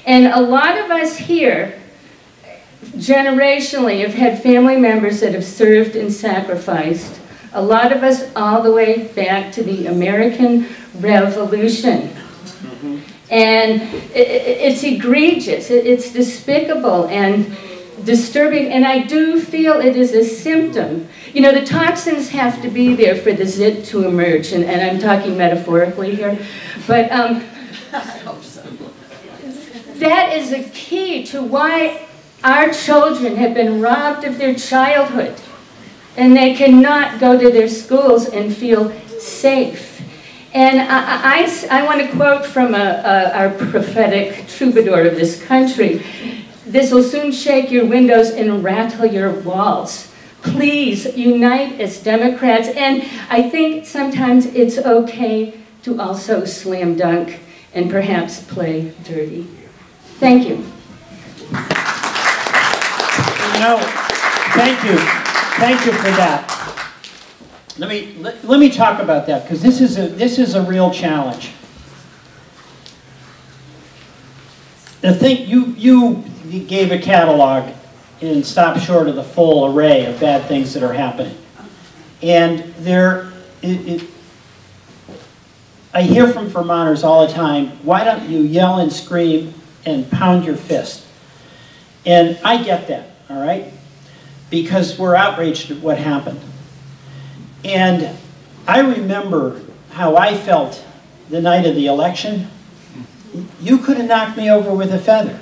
And a lot of us here, generationally, have had family members that have served and sacrificed. A lot of us all the way back to the American Revolution. And it's egregious, it's despicable and disturbing, and I do feel it is a symptom. You know, the toxins have to be there for the zit to emerge, and I'm talking metaphorically here, but I hope so. That is a key to why our children have been robbed of their childhood, and they cannot go to their schools and feel safe. And I want to quote from our prophetic troubadour of this country. This will soon shake your windows and rattle your walls. Please unite as Democrats. And I think sometimes it's okay to also slam dunk and perhaps play dirty. Thank you. No, thank you. Thank you for that. Let me talk about that, because this is a real challenge. the thing, you gave a catalog and stopped short of the full array of bad things that are happening. And I hear from Vermonters all the time, why don't you yell and scream and pound your fist? And I get that, all right? Because we're outraged at what happened. And I remember how I felt the night of the election. You could have knocked me over with a feather.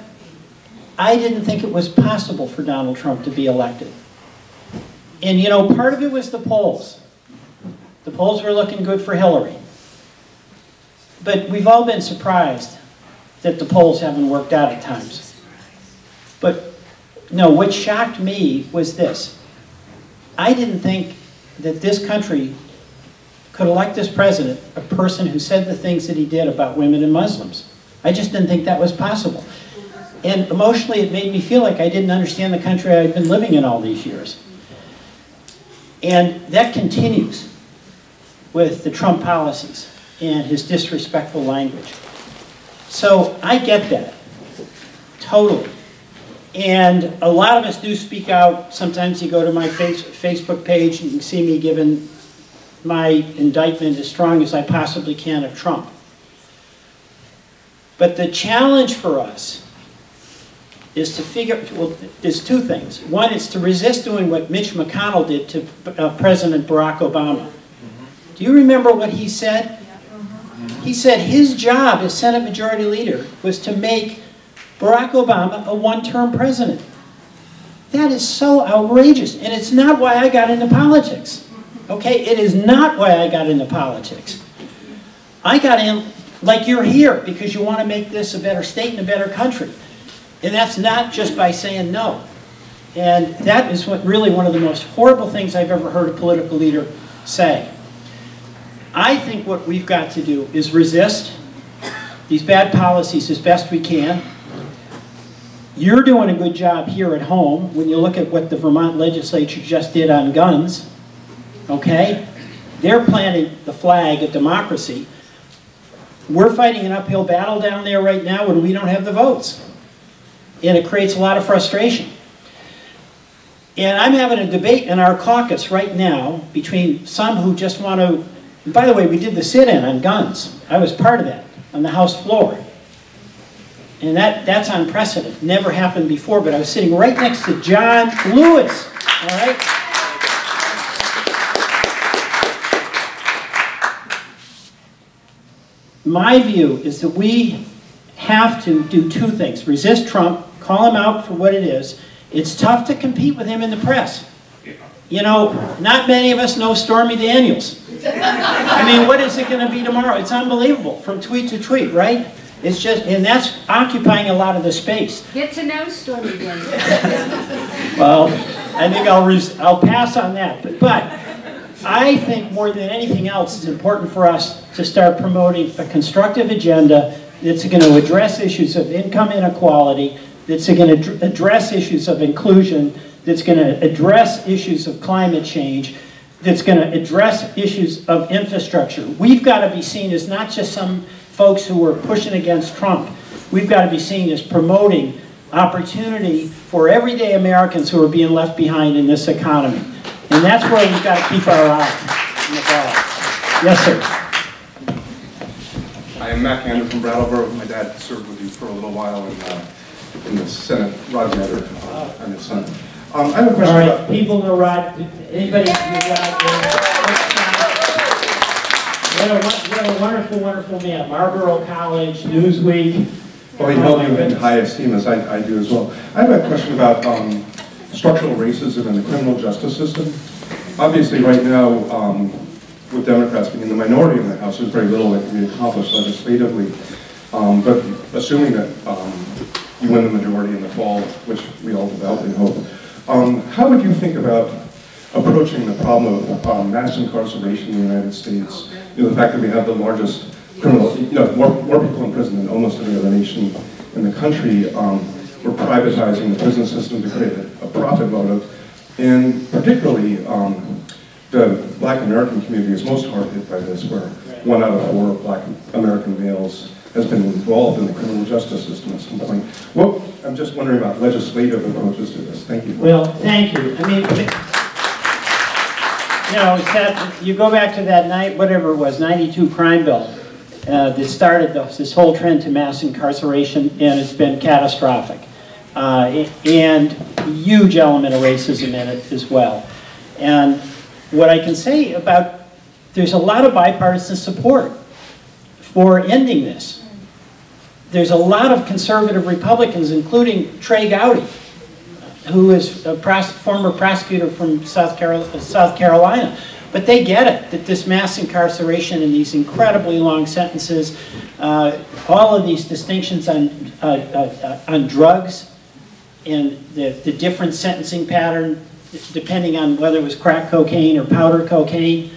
I didn't think it was possible for Donald Trump to be elected. And you know, part of it was the polls. The polls were looking good for Hillary. But we've all been surprised that the polls haven't worked out at times. But no, what shocked me was this. I didn't think that this country could elect as president a person who said the things that he did about women and Muslims. I just didn't think that was possible. And emotionally, it made me feel like I didn't understand the country I'd been living in all these years. And that continues with the Trump policies and his disrespectful language. So I get that, totally. And a lot of us do speak out. Sometimes you go to my Facebook page and you can see me giving my indictment as strong as I possibly can of Trump. But the challenge for us is to figure, well, there's two things. One is to resist doing what Mitch McConnell did to President Barack Obama. Do you remember what he said? He said his job as Senate Majority Leader was to make Barack Obama a one-term president. That is so outrageous, and it's not why I got into politics. Okay, it is not why I got into politics. I got in like you're here because you want to make this a better state and a better country. And that's not just by saying no. And that is what really one of the most horrible things I've ever heard a political leader say. I think what we've got to do is resist these bad policies as best we can. You're doing a good job here at home when you look at what the Vermont legislature just did on guns. Okay? They're planting the flag of democracy. We're fighting an uphill battle down there right now when we don't have the votes. And it creates a lot of frustration. And I'm having a debate in our caucus right now between some who just want to, and by the way, we did the sit-in on guns. I was part of that on the House floor. And that's unprecedented. Never happened before, but I was sitting right next to John Lewis. All right? My view is that we have to do two things. Resist Trump, call him out for what it is. It's tough to compete with him in the press. You know, not many of us know Stormy Daniels. I mean, what is it going to be tomorrow? It's unbelievable from tweet to tweet, right? It's just, and that's occupying a lot of the space. Get to know Stormy Daniels. Well, I think I'll pass on that. But I think more than anything else, it's important for us to start promoting a constructive agenda that's going to address issues of income inequality, that's going to address issues of inclusion, that's going to address issues of climate change, that's going to address issues of infrastructure. We've got to be seen as not just some folks who are pushing against Trump. We've got to be seen as promoting opportunity for everyday Americans who are being left behind in this economy. And that's where we've got to keep our eye on the ball. Yes, sir. I am Matt Cannon from Brattleboro. My dad served with you for a little while in the Senate, Rod Matter, in the Senate. I have a question. All right, people know Rod. Anybody know Rod? What a wonderful, wonderful man. Marlboro College, Newsweek. Well, he held you in high esteem, as I do as well. I have a question about structural racism in the criminal justice system. Obviously, right now, with Democrats being in the minority in the House, there's very little that can be accomplished legislatively. But assuming that you win the majority in the fall, which we all devoutly hope, how would you think about approaching the problem of mass incarceration in the United States? You know, the fact that we have the largest criminal, more people in prison than almost any other nation in the country. We're privatizing the prison system to create a profit motive, and particularly the Black American community is most hard hit by this, where 1 out of 4 Black American males has been involved in the criminal justice system at some point. Well, I'm just wondering about legislative approaches to this. Thank you. Well, thank you. I mean, you know, it's that, you go back to that night, whatever it was, 92 crime bill that started this whole trend to mass incarceration, and it's been catastrophic. And huge element of racism in it as well. And what I can say about, there's a lot of bipartisan support for ending this. There's a lot of conservative Republicans, including Trey Gowdy, who is a former prosecutor from South Carolina. But they get it, that this mass incarceration and these incredibly long sentences, all of these distinctions on drugs and the different sentencing pattern, depending on whether it was crack cocaine or powder cocaine.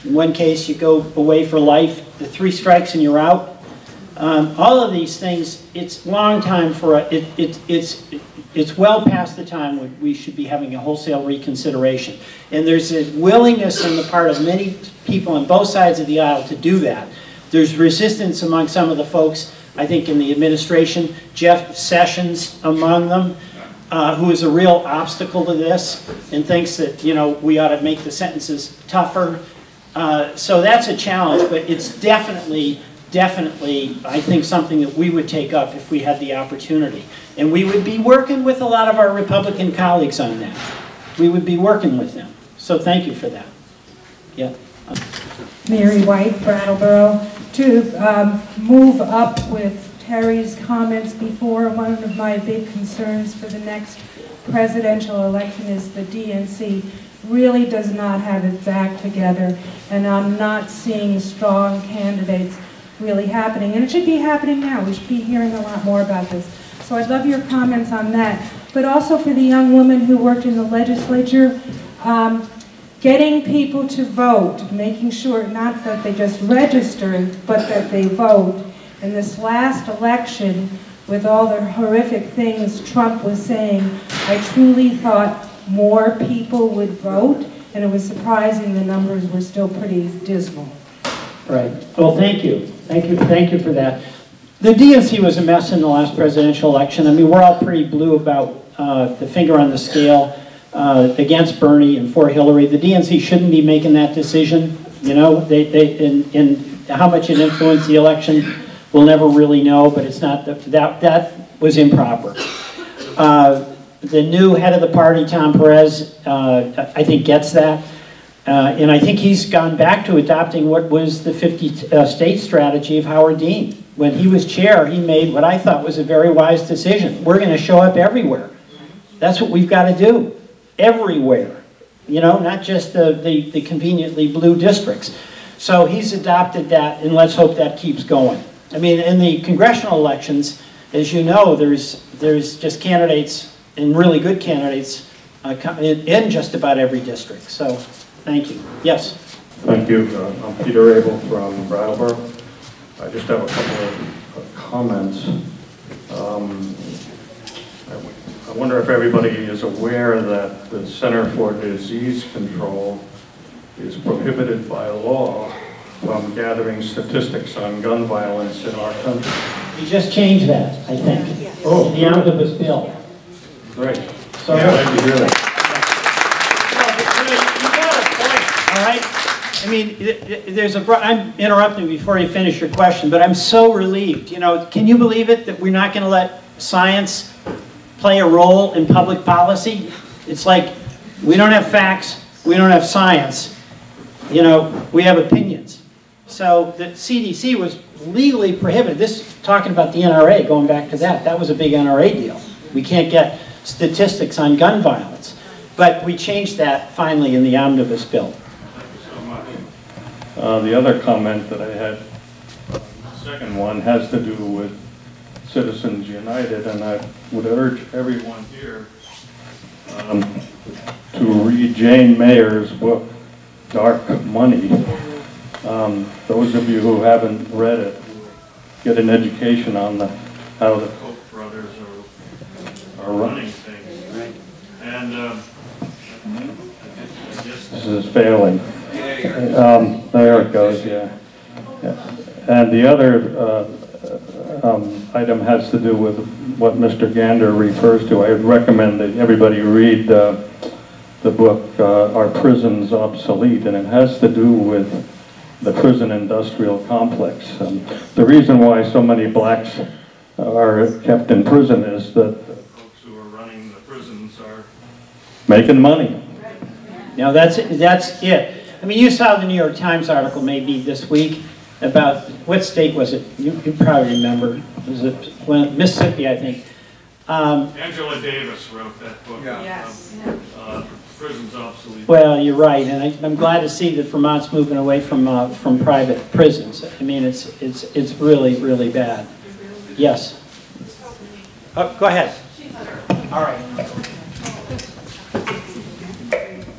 In one case, you go away for life, the 3 strikes and you're out. All of these things, it's long time for it's well past the time when we should be having a wholesale reconsideration. And there's a willingness on the part of many people on both sides of the aisle to do that. There's resistance among some of the folks, I think, in the administration. Jeff Sessions among them, who is a real obstacle to this and thinks that, you know, we ought to make the sentences tougher. So that's a challenge, but it's definitely, I think, something that we would take up if we had the opportunity. And we would be working with a lot of our Republican colleagues on that. We would be working with them. So thank you for that. Yeah. Mary White, Brattleboro. To move up with Terry's comments before, one of my big concerns for the next presidential election is the DNC really does not have its act together, and I'm not seeing strong candidates really happening. And it should be happening now. We should be hearing a lot more about this. So I'd love your comments on that. But also for the young woman who worked in the legislature, getting people to vote, making sure not that they just register, but that they vote. In this last election, with all the horrific things Trump was saying, I truly thought more people would vote, and it was surprising the numbers were still pretty dismal. Right. Well, thank you. Thank you for that. The DNC was a mess in the last presidential election. I mean, we're all pretty blue about the finger on the scale against Bernie and for Hillary. The DNC shouldn't be making that decision. You know, and how much it influenced the election, we'll never really know. But it's not that was improper. The new head of the party, Tom Perez, I think gets that. And I think he's gone back to adopting what was the 50-state strategy of Howard Dean. When he was chair, he made what I thought was a very wise decision. We're going to show up everywhere. That's what we've got to do. Everywhere. You know, not just the conveniently blue districts. So he's adopted that, and let's hope that keeps going. I mean, in the congressional elections, as you know, there's just candidates, and really good candidates, in just about every district. So, thank you. Yes? Thank you. I'm Peter Abel from Brattleboro. I just have a couple of comments. I wonder if everybody is aware that the Center for Disease Control is prohibited by law from gathering statistics on gun violence in our country. We just changed that, I think. Oh, the omnibus bill. Great. So, yeah, glad to hear that. All right. I mean, I'm interrupting before you finish your question, but I'm so relieved. You know, can you believe it that we're not going to let science play a role in public policy? It's like we don't have facts, we don't have science. You know, we have opinions. So the CDC was legally prohibited. This talking about the NRA, going back to that. That was a big NRA deal. We can't get statistics on gun violence, but we changed that finally in the omnibus bill. The other comment that I had, the second one, has to do with Citizens United, and I would urge everyone here to read Jane Mayer's book, Dark Money. Those of you who haven't read it, get an education on how the Koch brothers are running things. Right. And I guess this is failing. There it goes, yeah. And the other item has to do with what Mr. Gander refers to. I would recommend that everybody read the book, Are Prisons Obsolete? And it has to do with the prison industrial complex. The reason why so many blacks are kept in prison is that the folks who are running the prisons are making money. Now that's it. I mean, you saw the New York Times article maybe this week about, what state was it? You probably remember. Was it Mississippi, I think. Angela Davis wrote that book. Yes. Prisons Obsolete. Well, you're right, and I'm glad to see that Vermont's moving away from private prisons. I mean, it's really, really bad. Yes. Oh, go ahead. All right.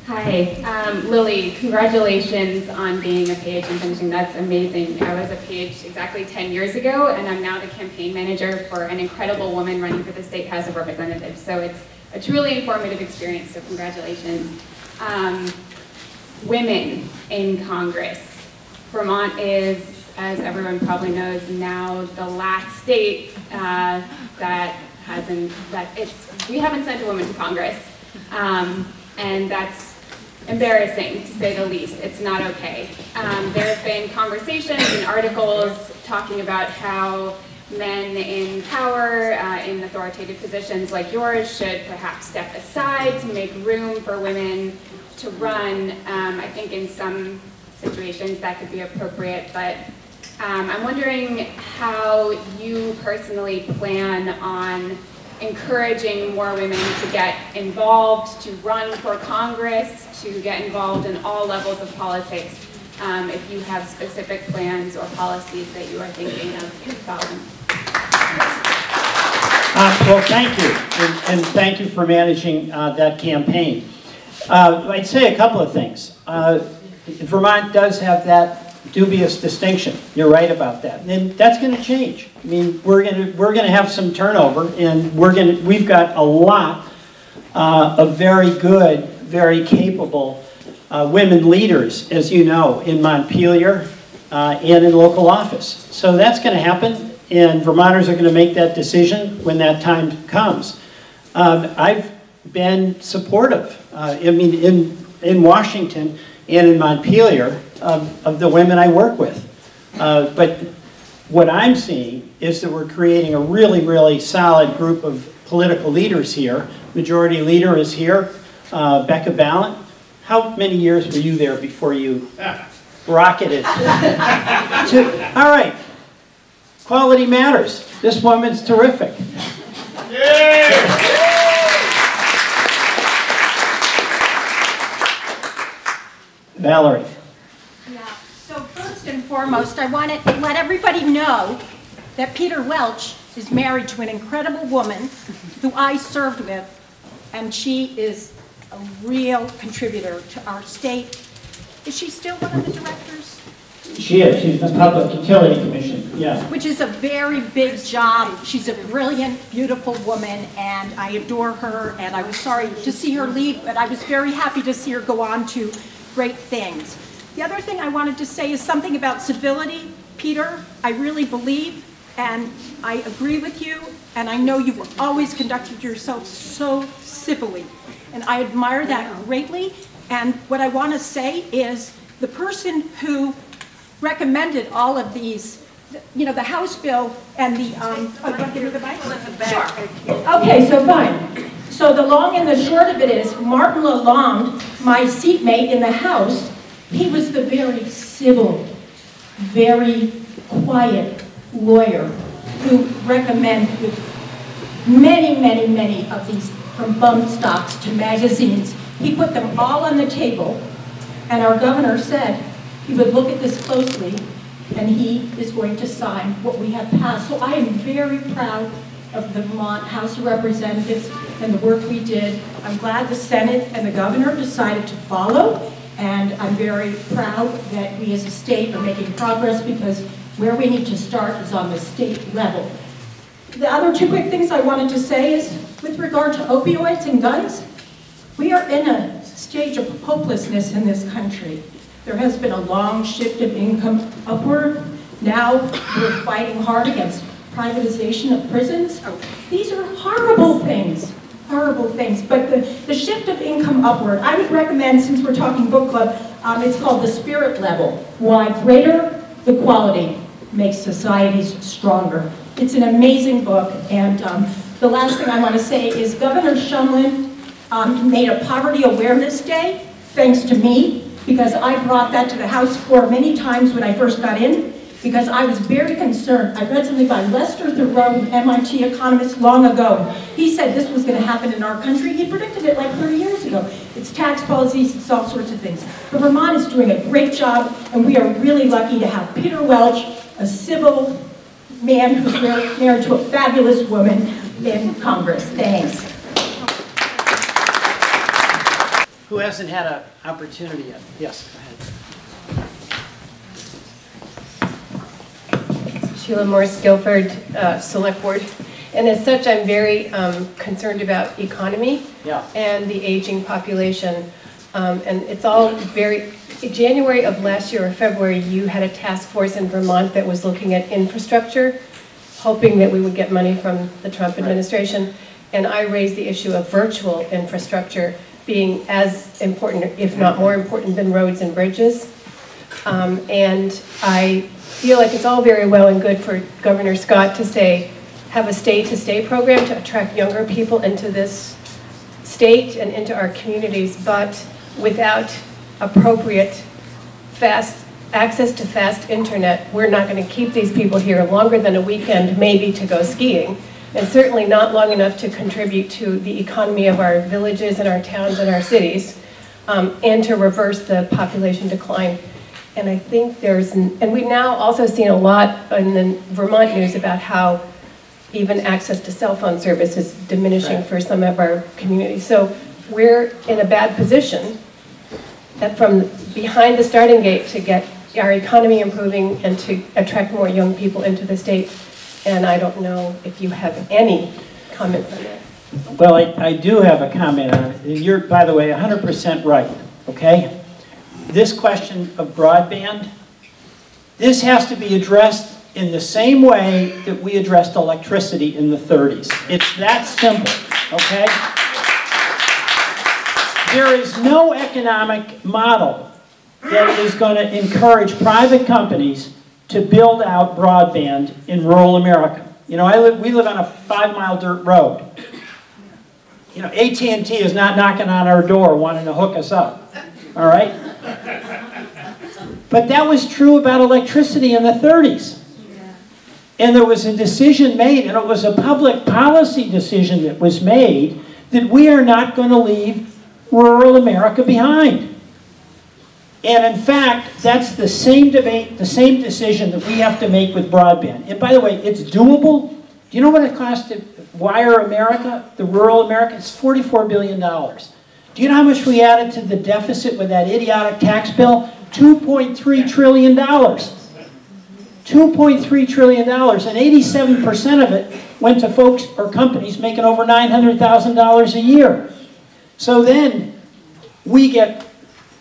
Hi, Lily, congratulations on being a page and finishing. That's amazing. I was a page exactly 10 years ago, and I'm now the campaign manager for an incredible woman running for the State House of Representatives. So it's a truly informative experience, so congratulations. Women in Congress. Vermont is, as everyone probably knows now, the last state we haven't sent a woman to Congress. And that's embarrassing, to say the least. It's not okay. There have been conversations and articles talking about how men in power, in authoritative positions like yours, should perhaps step aside to make room for women to run. I think in some situations that could be appropriate, but I'm wondering how you personally plan on encouraging more women to get involved, to run for Congress, to get involved in all levels of politics, if you have specific plans or policies that you are thinking of following. Well, thank you, and thank you for managing that campaign. I'd say a couple of things. Vermont does have that dubious distinction. You're right about that, and that's going to change. I mean, we're going to have some turnover, and we've got a lot of very good, very capable women leaders, as you know, in Montpelier and in local office. So that's going to happen, and Vermonters are going to make that decision when that time comes. I've been supportive. I mean, in Washington and in Montpelier of the women I work with. But what I'm seeing is that we're creating a really, really solid group of political leaders here. Majority Leader is here, Becca Ballant. How many years were you there before you rocketed? All right, quality matters. This woman's terrific. Yeah. Valerie. Yeah, so first and foremost, I want to let everybody know that Peter Welch is married to an incredible woman who I served with, and she is a real contributor to our state. Is she still one of the directors? She is. She's the Public Utility Commission, yeah. Which is a very big job. She's a brilliant, beautiful woman, and I adore her, and I was sorry to see her leave, but I was very happy to see her go on to great things. The other thing I wanted to say is something about civility. Peter, I really believe, and I agree with you, and I know you've always conducted yourself so civilly, and I admire that greatly. And what I want to say is the person who recommended all of these, you know, the House bill and the, give me the mic? Sure. Okay, so fine. So the long and the short of it is, Martin Lalonde, my seatmate in the House, he was the very civil, very quiet lawyer who recommended many, many, many of these, from bump stocks to magazines. He put them all on the table, and our governor said he would look at this closely, and he is going to sign what we have passed. So I am very proud of the Vermont House of Representatives and the work we did. I'm glad the Senate and the governor decided to follow, and I'm very proud that we as a state are making progress, because where we need to start is on the state level. The other two quick things I wanted to say is, with regard to opioids and guns, we are in a stage of hopelessness in this country. There has been a long shift of income upward. Now we're fighting hard against privatization of prisons. These are horrible things, horrible things. But the shift of income upward, I would recommend, since we're talking book club, it's called The Spirit Level. Why greater the quality makes societies stronger. It's an amazing book, and the last thing I want to say is Governor Shumlin made a Poverty Awareness Day, thanks to me, because I brought that to the House floor many times when I first got in, because I was very concerned. I read something by Lester Thoreau, an MIT economist, long ago. He said this was going to happen in our country. He predicted it like 30 years ago. It's tax policies, it's all sorts of things. But Vermont is doing a great job, and we are really lucky to have Peter Welch, a civil man who's married to a fabulous woman in Congress. Thanks. Who hasn't had an opportunity yet? Yes, go ahead. Sheila Morse Guilford, Select Board. And as such, I'm very concerned about economy and the aging population. And it's all very, in January of last year or February, you had a task force in Vermont that was looking at infrastructure, hoping that we would get money from the Trump administration. And I raised the issue of virtual infrastructure being as important, if not more important, than roads and bridges. And I feel like it's all very well and good for Governor Scott to say, have a stay-to-stay program to attract younger people into this state and into our communities, but without appropriate fast access to fast internet, we're not going to keep these people here longer than a weekend, maybe to go skiing, and certainly not long enough to contribute to the economy of our villages and our towns and our cities, and to reverse the population decline. And I think and we've now also seen a lot in the Vermont news about how even access to cell phone service is diminishing for some of our communities. So we're in a bad position that from behind the starting gate to get our economy improving and to attract more young people into the state. And I don't know if you have any comments on that. Well, I do have a comment on it. You're, by the way, 100% right, okay? This question of broadband, this has to be addressed in the same way that we addressed electricity in the 30s. It's that simple, okay? There is no economic model that is going to encourage private companies to build out broadband in rural America. You know, we live on a 5-mile dirt road. You know, AT&T is not knocking on our door wanting to hook us up, all right? But that was true about electricity in the 30s. And there was a decision made, and it was a public policy decision that was made, that we are not going to leave rural America behind. And in fact, that's the same debate, the same decision that we have to make with broadband. And by the way, it's doable. Do you know what it costs to wire America, the rural America? It's $44 billion. Do you know how much we added to the deficit with that idiotic tax bill? $2.3 trillion. $2.3 trillion, and 87% of it went to folks or companies making over $900,000 a year. So then we get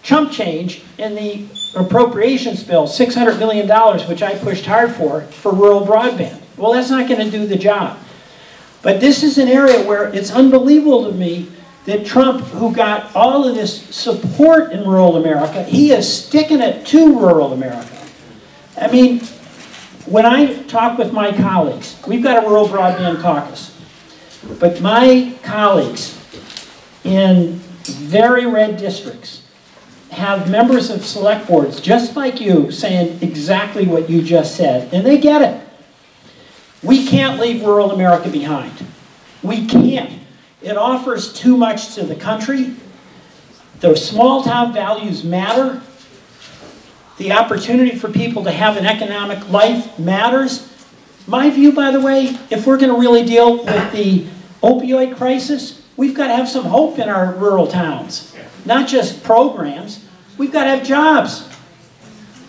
chump change in the appropriations bill, $600 million, which I pushed hard for rural broadband. Well, that's not going to do the job. But this is an area where it's unbelievable to me that Trump, who got all of this support in rural America, he is sticking it to rural America. I mean, when I talk with my colleagues, we've got a rural broadband caucus, but my colleagues in very red districts have members of select boards just like you saying exactly what you just said, and they get it. We can't leave rural America behind. We can't. It offers too much to the country. The small town values matter. The opportunity for people to have an economic life matters. My view, by the way, if we're going to really deal with the opioid crisis, we've got to have some hope in our rural towns. Not just programs. We've got to have jobs.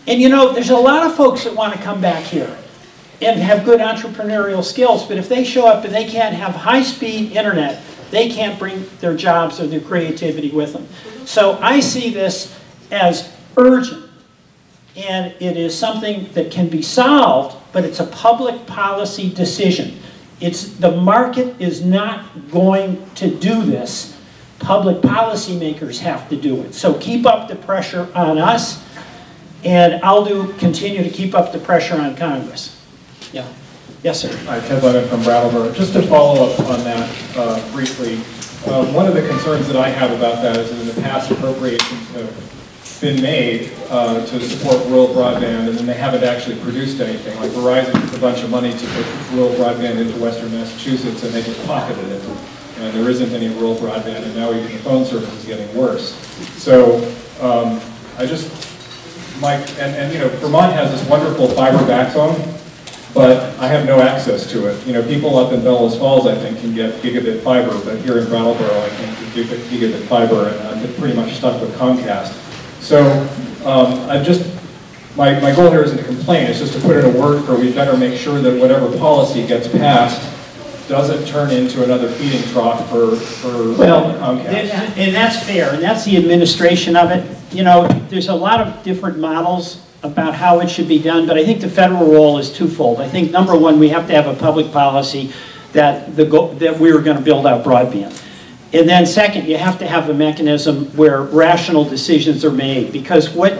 And you know, there's a lot of folks that want to come back here and have good entrepreneurial skills, but if they show up and they can't have high-speed internet, they can't bring their jobs or their creativity with them. So I see this as urgent. and it is something that can be solved, but it's a public policy decision. The market is not going to do this. Public policymakers have to do it. So keep up the pressure on us, and I'll continue to keep up the pressure on Congress. Yeah. Yes, sir. Hi, Ted Lennon from Brattleboro. Just to follow up on that briefly, one of the concerns that I have about that is that in the past appropriations have been made to support rural broadband, and then they haven't actually produced anything. Like Verizon took a bunch of money to put rural broadband into Western Massachusetts, and they just pocketed it. And there isn't any rural broadband, and now even the phone service is getting worse. So you know, Vermont has this wonderful fiber backbone, but I have no access to it. You know, people up in Bellows Falls, I think, can get gigabit fiber, but here in Brattleboro, I can't get gigabit fiber, and I'm pretty much stuck with Comcast. So my goal here isn't to complain, it's just to put in a word for we better make sure that whatever policy gets passed doesn't turn into another feeding trough for Comcast. And that's fair, and that's the administration of it. You know, there's a lot of different models about how it should be done, but I think the federal role is twofold. I think, number one, we have to have a public policy that we're going to build out broadband. And then second, you have to have a mechanism where rational decisions are made, because what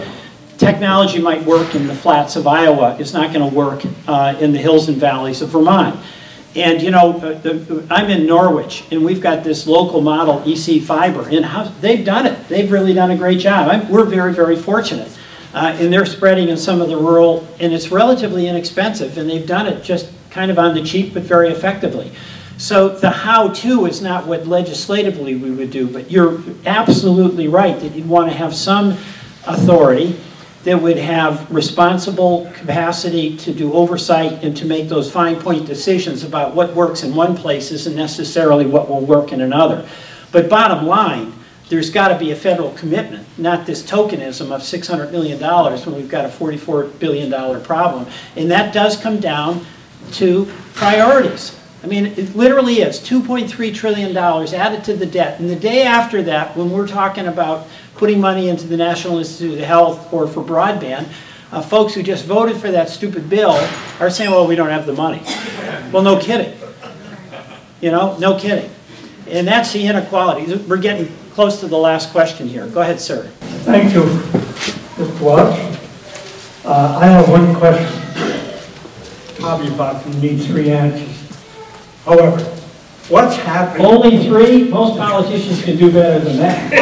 technology might work in the flats of Iowa is not going to work in the hills and valleys of Vermont. And you know, I'm in Norwich, and we've got this local model, EC Fiber, and they've done it. They've really done a great job. We're very, very fortunate. And they're spreading in some of the rural, and it's relatively inexpensive, and they've done it just kind of on the cheap, but very effectively. So the how-to is not what legislatively we would do, but you're absolutely right that you'd want to have some authority that would have responsible capacity to do oversight and to make those fine-point decisions about what works in one place isn't necessarily what will work in another. But bottom line, there's got to be a federal commitment, not this tokenism of $600 million when we've got a $44 billion problem. And that does come down to priorities. I mean, it literally is $2.3 trillion added to the debt. And the day after that, when we're talking about putting money into the National Institute of Health or for broadband, folks who just voted for that stupid bill are saying, well, we don't have the money. Well, no kidding. You know, no kidding. And that's the inequality. We're getting close to the last question here. Go ahead, sir. Thank you, Mr. Welch. I have one question. Probably about need 3 answers. However, what's happening? Only 3? Most politicians can do better than that.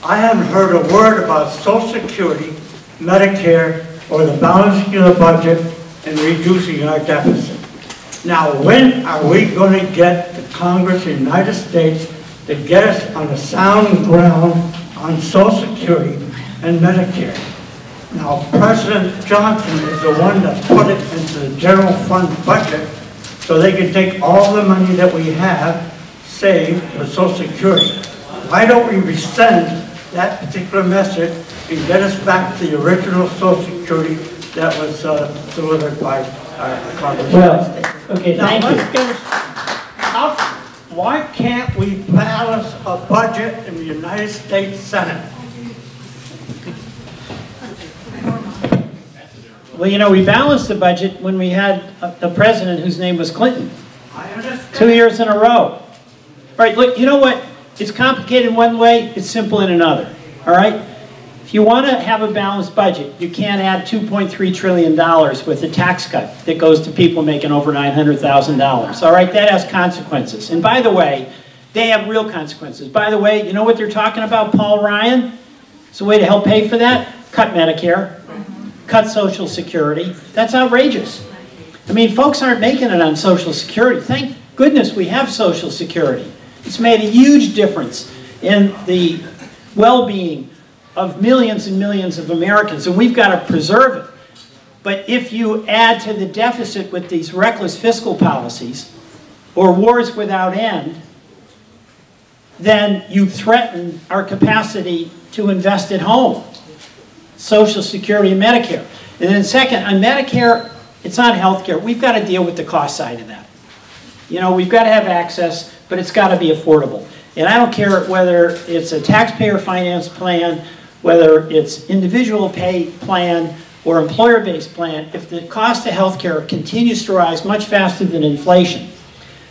I haven't heard a word about Social Security, Medicare, or the balancing of the budget and reducing our deficit. Now, when are we going to get the Congress of the United States to get us on a sound ground on Social Security and Medicare? Now, President Johnson is the one that put it into the general fund budget so they can take all the money that we have saved for Social Security. Why don't we rescind that particular message and get us back to the original Social Security that was delivered by Congress? Well, okay, thank you. Why can't we balance a budget in the United States Senate? Well, you know, we balanced the budget when we had a president whose name was Clinton. 2 years in a row. All right, look, you know what? It's complicated in one way, it's simple in another. All right? If you want to have a balanced budget, you can't add $2.3 trillion with a tax cut that goes to people making over $900,000. All right? That has consequences. And by the way, they have real consequences. By the way, you know what they're talking about, Paul Ryan? It's a way to help pay for that? Cut Medicare. Cut Social Security. That's outrageous. I mean, folks aren't making it on Social Security. Thank goodness we have Social Security. It's made a huge difference in the well-being of millions and millions of Americans, and we've got to preserve it. But if you add to the deficit with these reckless fiscal policies or wars without end, then you threaten our capacity to invest at home. Social Security and Medicare. And then second, on Medicare, it's on health care. We've got to deal with the cost side of that. You know, we've got to have access, but it's got to be affordable. And I don't care whether it's a taxpayer finance plan whether it's individual pay plan or employer-based plan, if the cost of healthcare continues to rise much faster than inflation,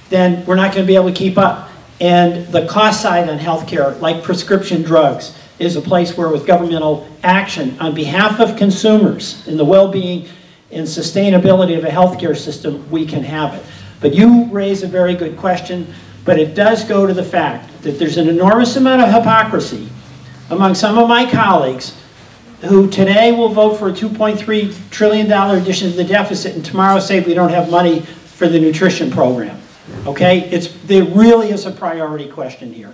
then we're not going to be able to keep up. And the cost side on healthcare, like prescription drugs, is a place where with governmental action on behalf of consumers and the well-being and sustainability of a healthcare system, we can have it. But you raise a very good question, but it does go to the fact that there's an enormous amount of hypocrisy among some of my colleagues who today will vote for a $2.3 trillion addition to the deficit and tomorrow say we don't have money for the nutrition program. Okay? There really is a priority question here.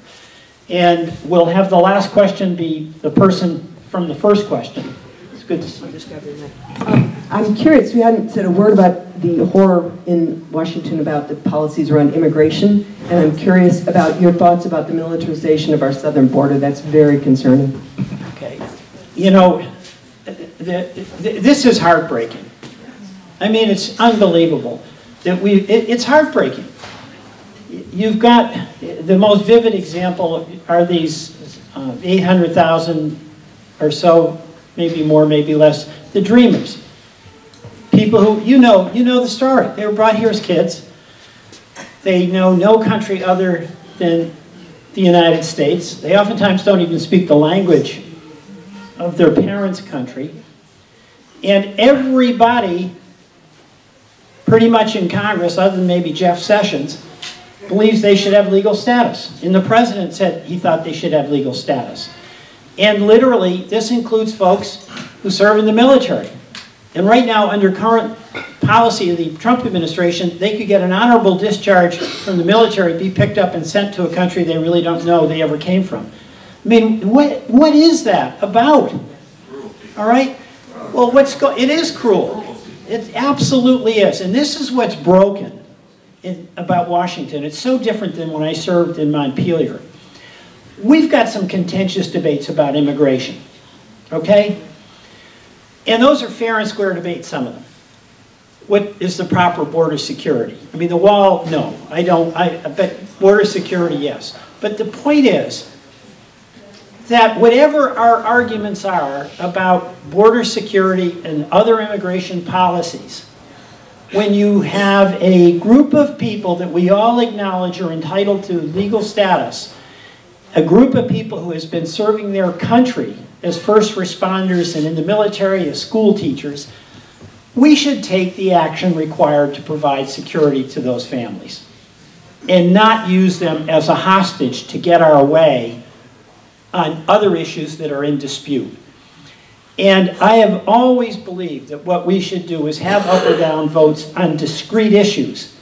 And we'll have the last question be the person from the first question. It's good to see you. I'm curious, we hadn't said a word about the horror in Washington about the policies around immigration, and I'm curious about your thoughts about the militarization of our southern border. That's very concerning. Okay. You know, this is heartbreaking. I mean, it's unbelievable that it's heartbreaking. You've got, the most vivid example are these 800,000 or so, maybe more, maybe less, the Dreamers. People who, you know the story. They were brought here as kids. They know no country other than the United States. They oftentimes don't even speak the language of their parents' country. And everybody, pretty much in Congress, other than maybe Jeff Sessions, believes they should have legal status. And the president said he thought they should have legal status. And literally, this includes folks who serve in the military. And right now, under current policy of the Trump administration, they could get an honorable discharge from the military, be picked up and sent to a country they really don't know they ever came from. I mean, what is that about? All right? Well, it is cruel. It absolutely is. And this is what's broken about Washington. It's so different than when I served in Montpelier. We've got some contentious debates about immigration, okay? And those are fair and square debates, some of them. What is the proper border security? I mean, the wall, no. I bet border security, yes. But the point is that whatever our arguments are about border security and other immigration policies, when you have a group of people that we all acknowledge are entitled to legal status, a group of people who has been serving their country as first responders and in the military as school teachers, we should take the action required to provide security to those families and not use them as a hostage to get our way on other issues that are in dispute. And I have always believed that what we should do is have up or down votes on discrete issues.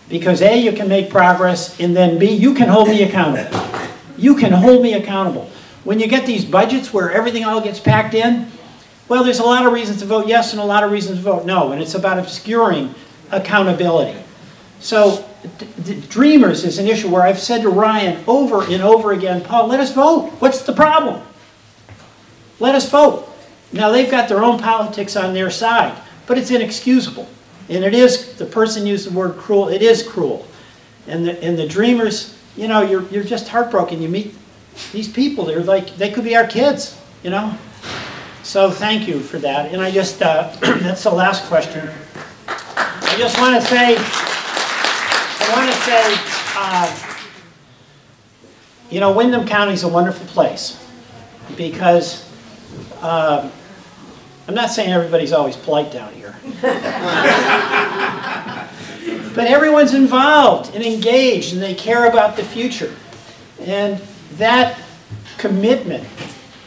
Because A, you can make progress, and then B, you can hold me accountable. You can hold me accountable. When you get these budgets where everything all gets packed in, well, there's a lot of reasons to vote yes and a lot of reasons to vote no, and it's about obscuring accountability. So Dreamers is an issue where I've said to Ryan over and over again, Paul, let us vote. What's the problem? Let us vote. Now, they've got their own politics on their side, but it's inexcusable. And it is, the person used the word cruel, it is cruel. And the Dreamers, you know, you're just heartbroken. You meet these people, they're like, they could be our kids, you know? So thank you for that. And I just, that's the last question. I just want to say, you know, Windham County is a wonderful place because I'm not saying everybody's always polite down here. But everyone's involved and engaged and they care about the future. And that commitment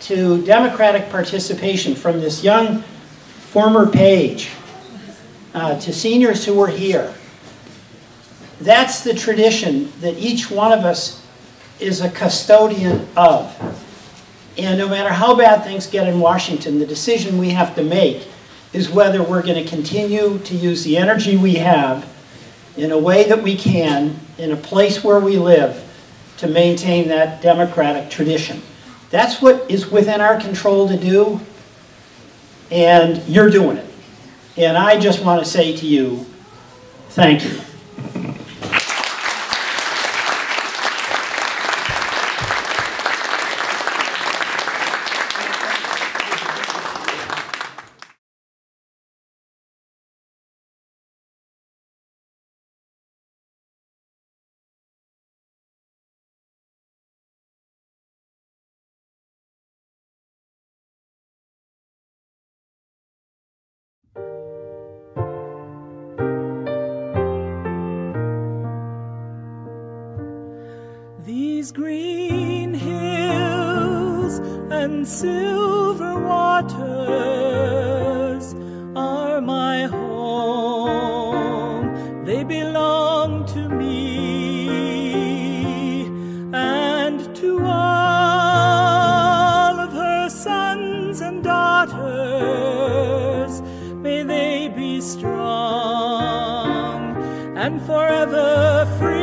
to democratic participation from this young former page to seniors who are here, that's the tradition that each one of us is a custodian of. And no matter how bad things get in Washington, the decision we have to make is whether we're going to continue to use the energy we have in a way that we can, in a place where we live, to maintain that democratic tradition. That's what is within our control to do, and you're doing it. And I just want to say to you, thank you. green hills and silver waters are my home. They belong to me and to all of her sons and daughters. May they be strong and forever free.